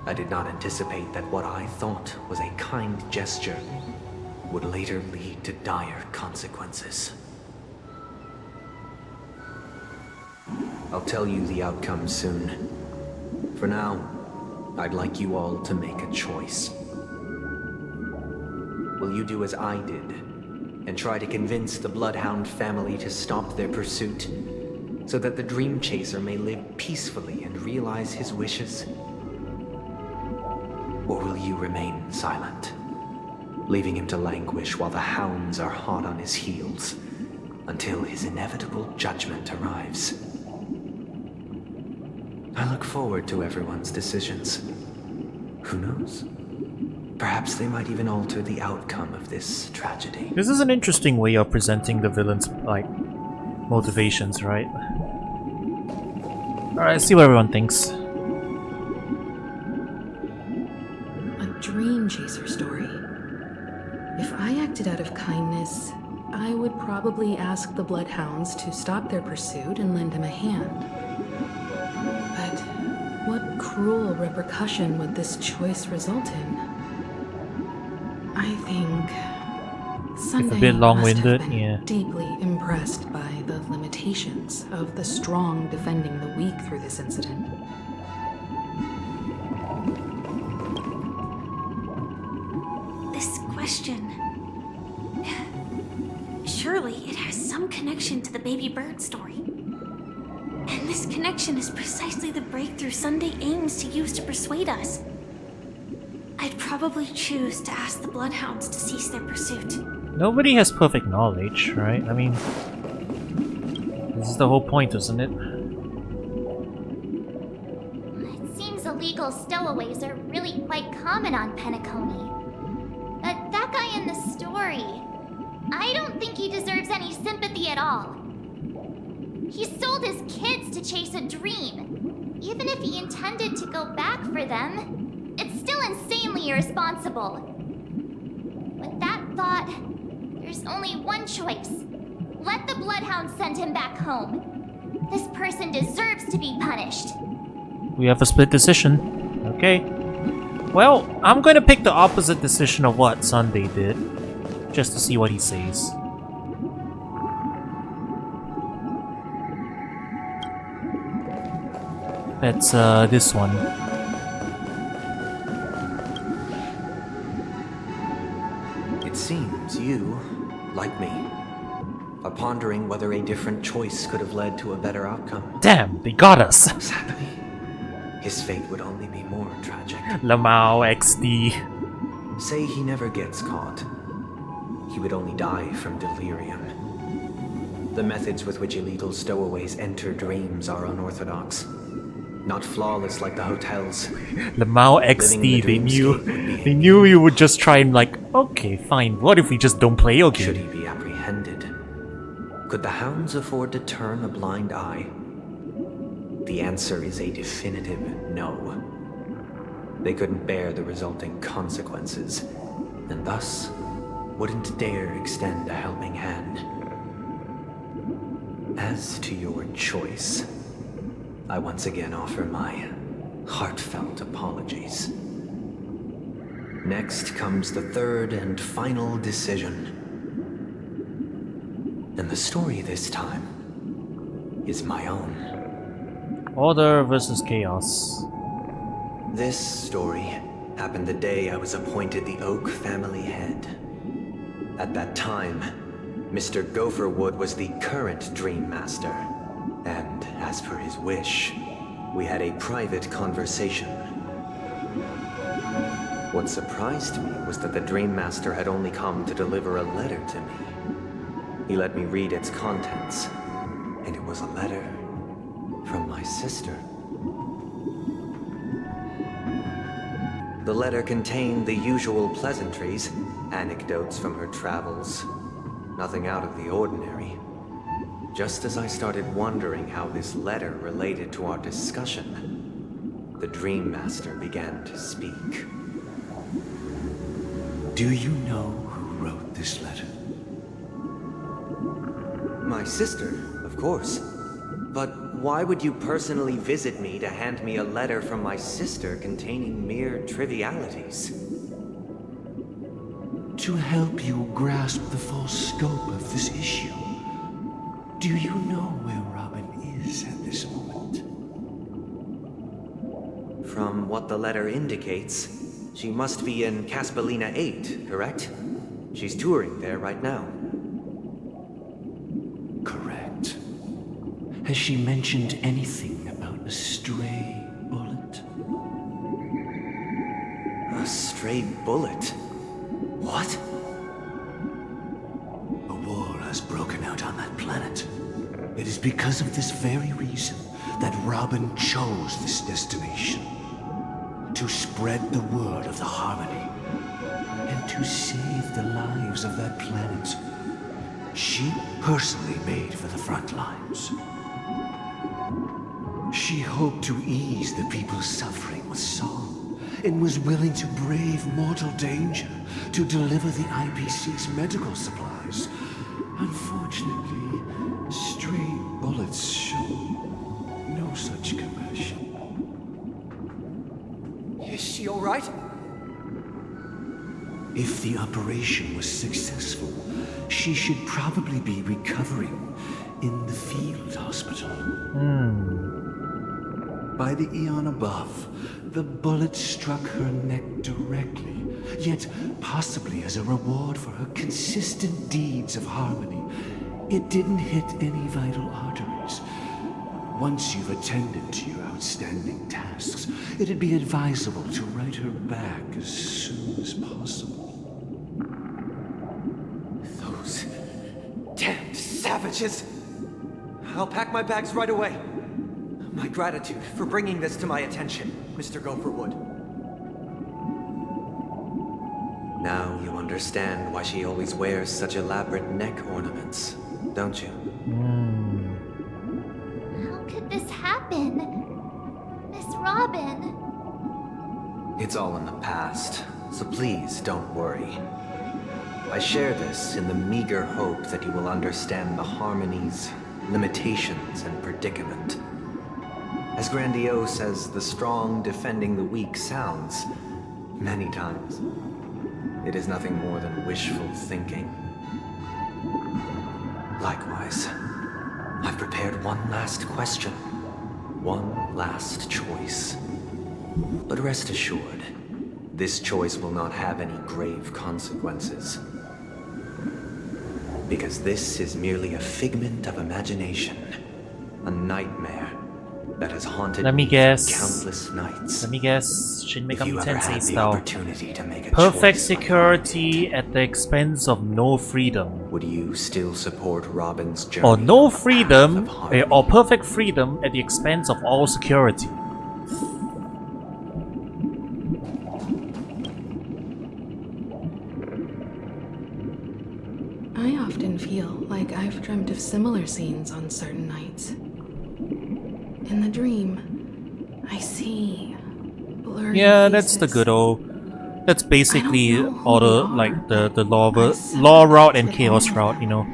I did not anticipate that what I thought was a kind gesture would later lead to dire consequences. I'll tell you the outcome soon. For now, I'd like you all to make a choice. Will you do as I did and try to convince the Bloodhound family to stop their pursuit so that the Dream Chaser may live peacefully and realize his wishes? Or will you remain silent, leaving him to languish while the hounds are hot on his heels until his inevitable judgment arrives? I look forward to everyone's decisions. Who knows? Perhaps they might even alter the outcome of this tragedy. This is an interesting way of presenting the villain's, like, motivations, right? Alright, let's see what everyone thinks. A Dream Chaser story. If I acted out of kindness, I would probably ask the Bloodhounds to stop their pursuit and lend him a hand. But what cruel repercussion would this choice result in? I think Sunday a bit must long-winded, have been yeah. deeply impressed by the limitations of the strong defending the weak through this incident. This question... Surely it has some connection to the baby bird story. And this connection is precisely the breakthrough Sunday aims to use to persuade us. I'd probably choose to ask the Bloodhounds to cease their pursuit. Nobody has perfect knowledge, right? I mean, this is the whole point, isn't it? It seems illegal stowaways are really quite common on Penacony. But that guy in the story, I don't think he deserves any sympathy at all. He sold his kids to chase a dream. Even if he intended to go back for them, it's still insanely irresponsible. With that thought, there's only one choice. Let the Bloodhounds send him back home. This person deserves to be punished. We have a split decision. Okay. Well, I'm going to pick the opposite decision of what Sunday did, just to see what he says. That's this one. It seems you, like me, are pondering whether a different choice could have led to a better outcome. Damn, they got us. Sadly, his fate would only be more tragic. Lamau XD. Say he never gets caught. He would only die from delirium. The methods with which illegal stowaways enter dreams are unorthodox. Not flawless like the hotels. Lamau XD, they knew you would just try and like, okay, fine, what if we just don't play your game? Should he be apprehended? Could the hounds afford to turn a blind eye? The answer is a definitive no. They couldn't bear the resulting consequences, and thus wouldn't dare extend a helping hand. As to your choice, I once again offer my heartfelt apologies. Next comes the third and final decision. And the story this time is my own. Order versus chaos. This story happened the day I was appointed the Oak family head. At that time, Mr. Gopherwood was the current Dream Master, and as per his wish, we had a private conversation. What surprised me was that the Dream Master had only come to deliver a letter to me. He let me read its contents, and it was a letter from my sister. The letter contained the usual pleasantries, anecdotes from her travels. Nothing out of the ordinary. Just as I started wondering how this letter related to our discussion, the Dream Master began to speak. Do you know who wrote this letter? My sister, of course. But why would you personally visit me to hand me a letter from my sister containing mere trivialities? To help you grasp the full scope of this issue. Do you know where Robin is at this moment? From what the letter indicates, she must be in Caspelina 8, correct? She's touring there right now. Correct. Has she mentioned anything about a stray bullet? A stray bullet? What? A war has broken out on that planet. It is because of this very reason that Robin chose this destination. To spread the word of the Harmony, and to save the lives of that planet she personally made for the front lines. She hoped to ease the people's suffering with song, and was willing to brave mortal danger to deliver the IPC's medical supplies. Unfortunately, stray bullets show no such compassion. Is she all right? If the operation was successful, she should probably be recovering in the field hospital. By the eon above, the bullet struck her neck directly, yet possibly as a reward for her consistent deeds of harmony, it didn't hit any vital arteries. Once you've attended to your outstanding tasks, it'd be advisable to write her back as soon as possible. Those damned savages! I'll pack my bags right away. My gratitude for bringing this to my attention, Mr. Gopherwood. Now you understand why she always wears such elaborate neck ornaments, don't you? How could this happen? Miss Robin. It's all in the past, so please don't worry. I share this in the meager hope that you will understand the Harmony's limitations and predicament. As grandiose as the strong defending the weak sounds, many times, it is nothing more than wishful thinking. Likewise, I've prepared one last question, one last choice. But rest assured, this choice will not have any grave consequences. Because this is merely a figment of imagination, a nightmare that has haunted me for countless nights. Let me guess. Shin If you Megami ever had Tensei the style. opportunity to make a Perfect choice like security at the expense of no freedom. Would you still support Robin's journey? Or no freedom, or perfect freedom at the expense of all security. I often feel like I've dreamt of similar scenes on certain nights. In the dream, I see blurry Yeah, that's the good old. That's basically all the the law route and chaos route, you know.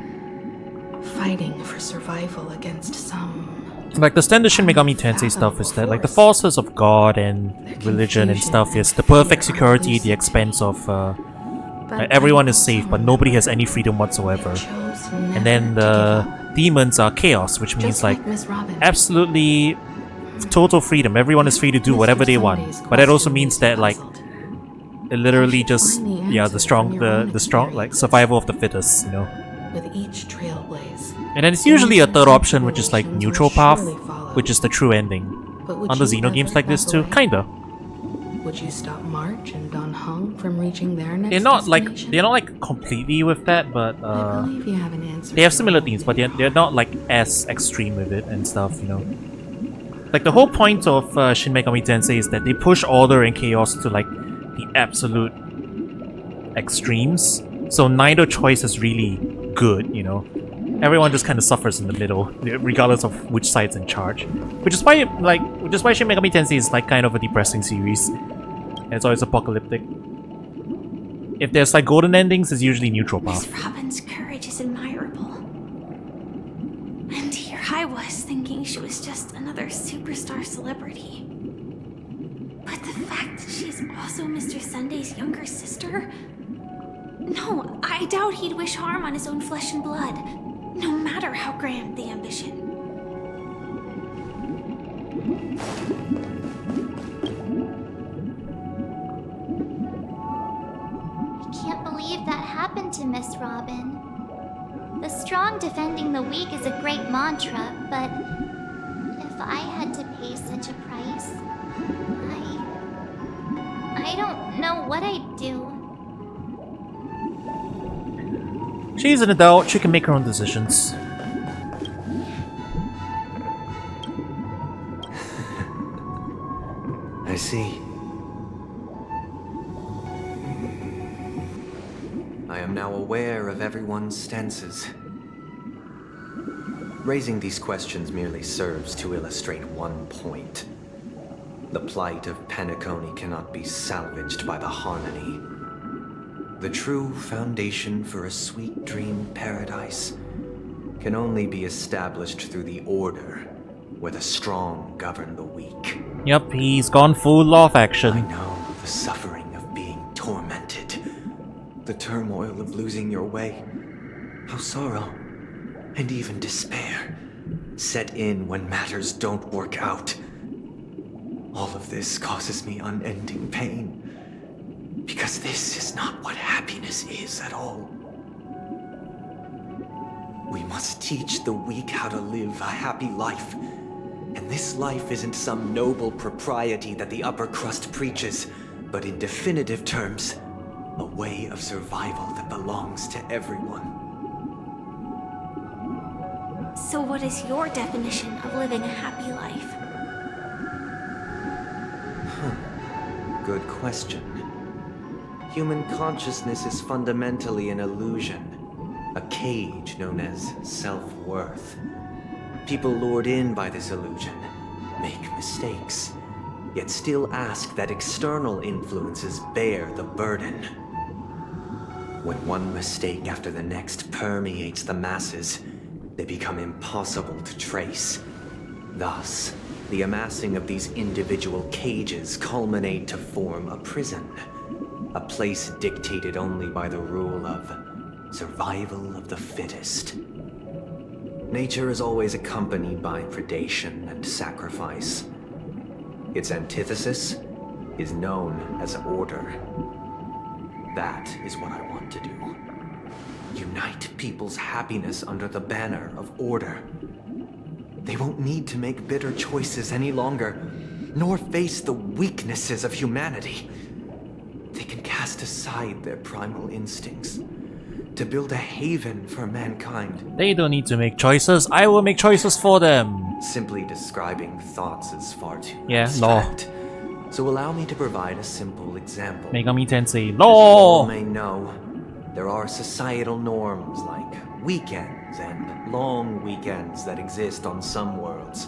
fighting for survival against some. Like the standard Shin Megami Tensei stuff is that like the forces of God and religion and stuff is the perfect security at the expense of everyone is safe but nobody has any freedom whatsoever. And then the demons are chaos, which means Just like Miss Robin. absolutely total freedom. Everyone is free to do whatever they want. But that also means that like it literally just the strong like survival of the fittest, you know. With each trailblaze. And then it's usually a third option, which is like neutral path, which is the true ending. On the Xeno games like this too, kinda. Would you stop March and Don Hung from reaching their next They're not destination? like completely with that, but I believe you have an answer. they have similar themes, but they're not like as extreme with it and stuff, you know. Like the whole point of Shin Megami Tensei is that they push order and chaos to like the absolute extremes. So neither choice is really good, you know. Everyone just kind of suffers in the middle, regardless of which side's in charge. Which is why Shin Megami Tensei is like kind of a depressing series. And it's always apocalyptic. If there's like golden endings, it's usually neutral path. Miss Robin's courage is admirable. And here I was thinking she was just another superstar celebrity. But the fact that she's also Mr. Sunday's younger sister? No, I doubt he'd wish harm on his own flesh and blood, no matter how grand the ambition. I can't believe that happened to Miss Robin. The strong defending the weak is a great mantra, but if I had to pay such a price, I don't know what I'd do. She's an adult, she can make her own decisions. I see. I am now aware of everyone's stances. Raising these questions merely serves to illustrate one point. The plight of Penacony cannot be salvaged by the Harmony. The true foundation for a sweet dream paradise can only be established through the order, where the strong govern the weak. Yep, he's gone full law of action. I know the suffering of being tormented, the turmoil of losing your way, how sorrow and even despair set in when matters don't work out. All of this causes me unending pain. Because this is not what happiness is at all. We must teach the weak how to live a happy life. And this life isn't some noble propriety that the upper crust preaches, but in definitive terms, a way of survival that belongs to everyone. So what is your definition of living a happy life? Good question. Human consciousness is fundamentally an illusion, a cage known as self-worth. People lured in by this illusion make mistakes, yet still ask that external influences bear the burden. When one mistake after the next permeates the masses, they become impossible to trace. Thus, the amassing of these individual cages culminate to form a prison. A place dictated only by the rule of survival of the fittest. Nature is always accompanied by predation and sacrifice. Its antithesis is known as order. That is what I want to do. Unite people's happiness under the banner of order. They won't need to make bitter choices any longer, nor face the weaknesses of humanity. They can cast aside their primal instincts to build a haven for mankind. They don't need to make choices, I will make choices for them. Simply describing thoughts is far too abstract. So allow me to provide a simple example. Megami Tensei, As you law! all may know, there are societal norms like weekends and long weekends that exist on some worlds.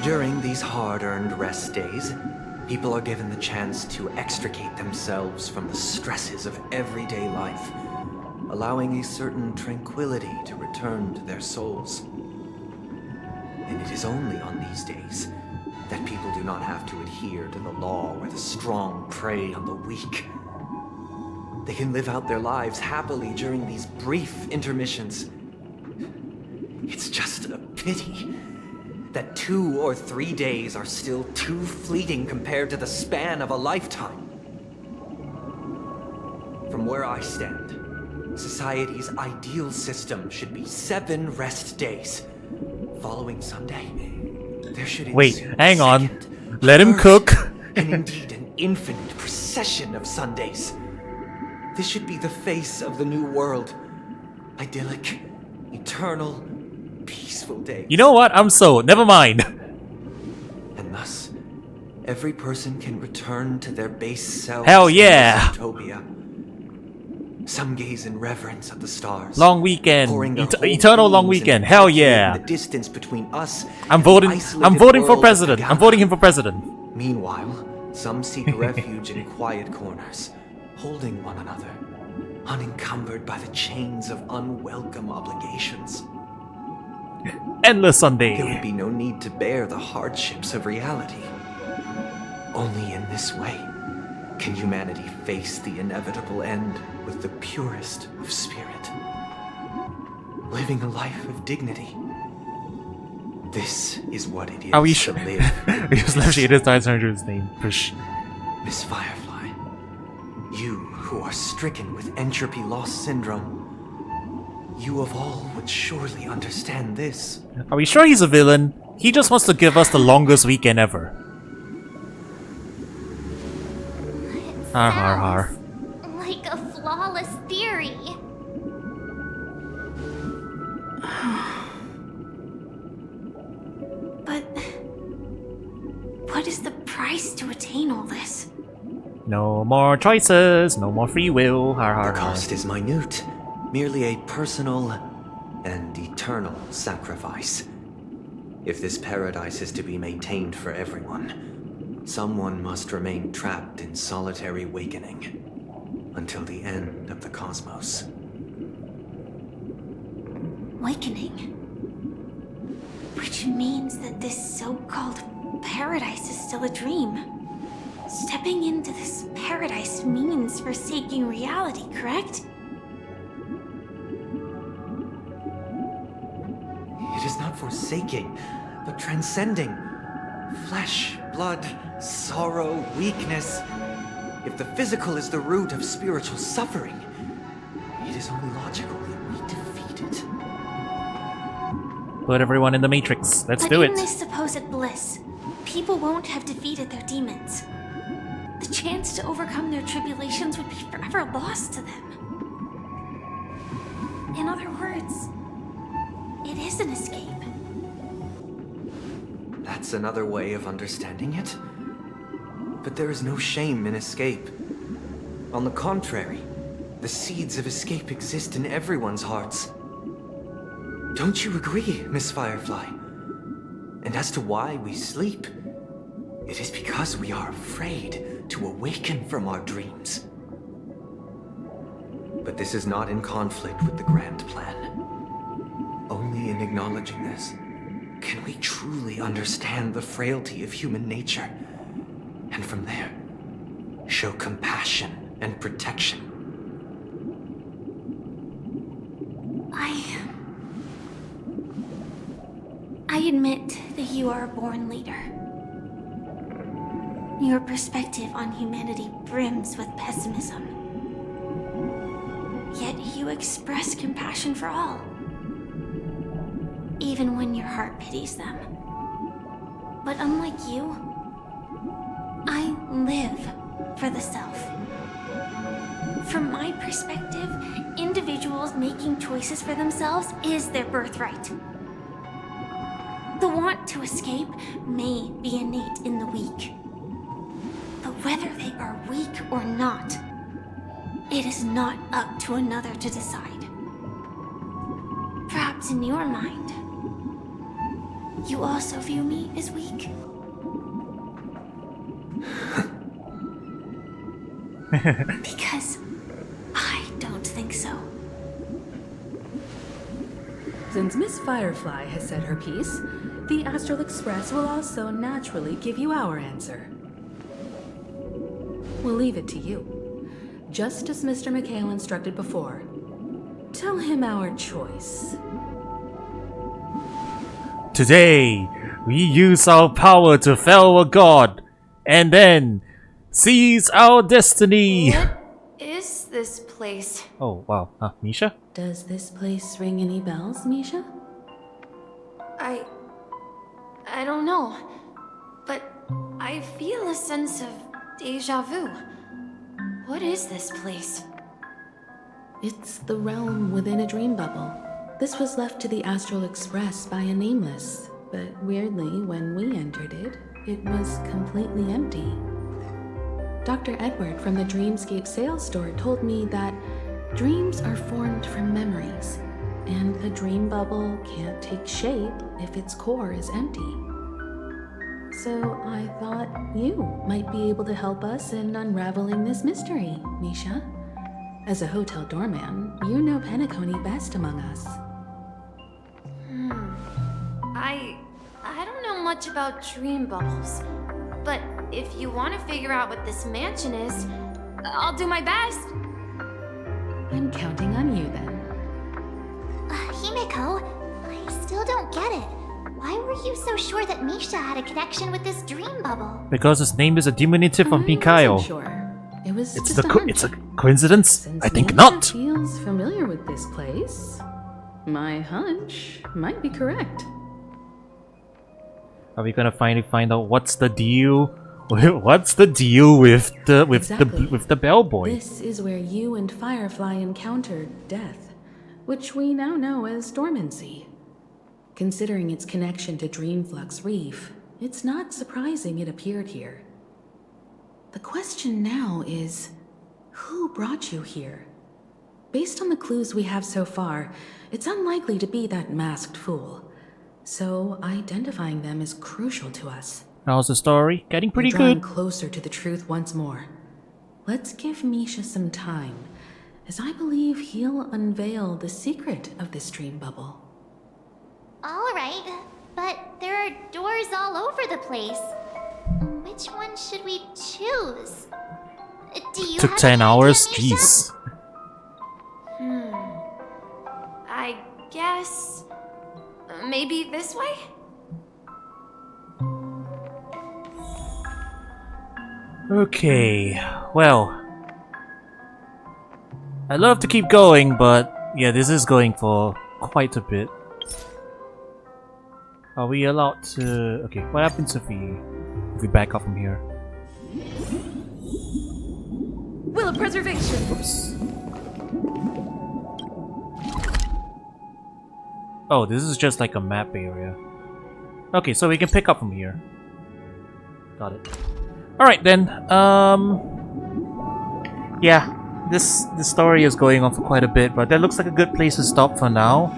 During these hard-earned rest days, people are given the chance to extricate themselves from the stresses of everyday life, allowing a certain tranquility to return to their souls. And it is only on these days that people do not have to adhere to the law where the strong prey on the weak. They can live out their lives happily during these brief intermissions, It's just a pity that 2 or 3 days are still too fleeting compared to the span of a lifetime. From where I stand, society's ideal system should be 7 rest days. Following Sunday, there should Wait, ensue hang a on. second, Let him third, cook. and indeed an infinite procession of Sundays. This should be the face of the new world. Idyllic, eternal, peaceful days. You know what? I'm sold. Never mind. And thus, every person can return to their base selves. Hell yeah. In this utopia. Some gaze in reverence at the stars. Long weekend. pouring their whole Eternal long beings weekend. into Hell calculating yeah. The distance between us. I'm and the voting. isolated I'm voting for world of president. Pagana. I'm voting him for president. Meanwhile, some seek refuge in quiet corners, holding one another, unencumbered by the chains of unwelcome obligations. Endless Sunday. There would be no need to bear the hardships of reality. Only in this way can humanity face the inevitable end with the purest of spirit. Living a life of dignity. This is what it is Are we to sure? live. We just left Shada's Sergeant's name. Push. Miss Firefly, you who are stricken with entropy loss syndrome, you of all would surely understand this. Are we sure he's a villain? He just wants to give us the longest weekend ever. Har har har. Like a flawless theory. But what is the price to attain all this? No more choices, no more free will. Har har The har. cost is minute, merely a personal and eternal sacrifice. If this paradise is to be maintained for everyone, someone must remain trapped in solitary awakening until the end of the cosmos. Awakening. Which means that this so-called paradise is still a dream. Stepping into this paradise means forsaking reality, correct? It is not forsaking, but transcending. Flesh, blood, sorrow, weakness. If the physical is the root of spiritual suffering, it is only logical that we defeat it. Put everyone in the Matrix. Let's do But in it. this supposed bliss, people won't have defeated their demons. The chance to overcome their tribulations would be forever lost to them. In other words, it is an escape. That's another way of understanding it. But there is no shame in escape. On the contrary, the seeds of escape exist in everyone's hearts. Don't you agree, Miss Firefly? And as to why we sleep, it is because we are afraid to awaken from our dreams. But this is not in conflict with the grand plan. Only in acknowledging this can we truly understand the frailty of human nature, and from there, show compassion and protection. I admit that you are a born leader. Your perspective on humanity brims with pessimism. Yet you express compassion for all, even when your heart pities them. But unlike you, I live for the self. From my perspective, individuals making choices for themselves is their birthright. The want to escape may be innate in the weak. But whether they are weak or not, it is not up to another to decide. Perhaps in your mind, you also view me as weak? Because I don't think so. Since Miss Firefly has said her piece, the Astral Express will also naturally give you our answer. We'll leave it to you. Just as Mr. McHale instructed before. Tell him our choice. Today, we use our power to fell a god, and then seize our destiny. What is this place? Oh, wow. Misha? Does this place ring any bells, Misha? I don't know, but I feel a sense of deja vu. What is this place? It's the realm within a dream bubble. This was left to the Astral Express by a nameless, but weirdly, when we entered it, it was completely empty. Dr. Edward from the Dreamscape sales store told me that dreams are formed from memories, and a dream bubble can't take shape if its core is empty. So I thought you might be able to help us in unraveling this mystery, Misha. As a hotel doorman, you know Penacony best among us. I don't know much about dream bubbles, but if you want to figure out what this mansion is, I'll do my best. I'm counting on you then. Himeko, I still don't get it. Why were you so sure that Misha had a connection with this dream bubble? Because his name is a diminutive of Mikaio. Sure. It was It's just it's a coincidence? Since I think Misha not. feels familiar with this place, my hunch might be correct. Are we gonna finally find out what's the deal? What's the deal with the bellboy? This is where you and Firefly encountered death, which we now know as dormancy. Considering its connection to Dreamflux Reef, it's not surprising it appeared here. The question now is, who brought you here? Based on the clues we have so far, it's unlikely to be that masked fool. So identifying them is crucial to us. How's the story? Getting pretty We're drawing good. closer to the truth once more. Let's give Misha some time, as I believe he'll unveil the secret of this dream bubble. Alright, but there are doors all over the place. Which one should we choose? Do you Took have 10 an hours? idea, Misha? Jeez. I guess maybe this way? Okay, well. I'd love to keep going, but yeah, this is going for quite a bit. Are we allowed to... Okay, what happens if we back off from here? Will of preservation. Oops. Oh, this is just like a map area. Okay, so we can pick up from here. Got it. Alright then, yeah, this story is going on for quite a bit, but that looks like a good place to stop for now.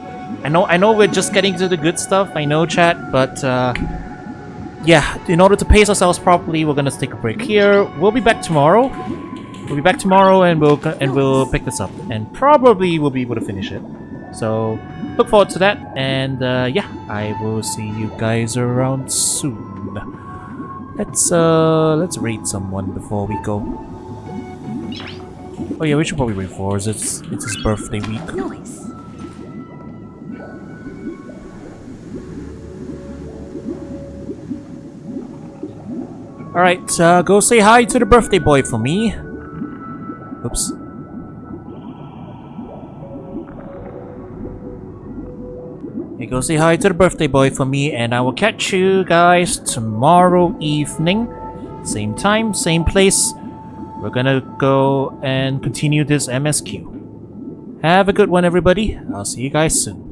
I know we're just getting to the good stuff, I know, chat, but yeah, in order to pace ourselves properly, we're gonna take a break here. We'll be back tomorrow. And we'll pick this up, and probably we'll be able to finish it. So look forward to that, and yeah, I will see you guys around soon. Let's raid someone before we go. Oh yeah, we should probably raid Forrest. It's his birthday week. Nice. Alright, go say hi to the birthday boy for me. Oops. Hey, go say hi to the birthday boy for me, and I will catch you guys tomorrow evening. Same time, same place. We're gonna go and continue this MSQ. Have a good one, everybody. I'll see you guys soon.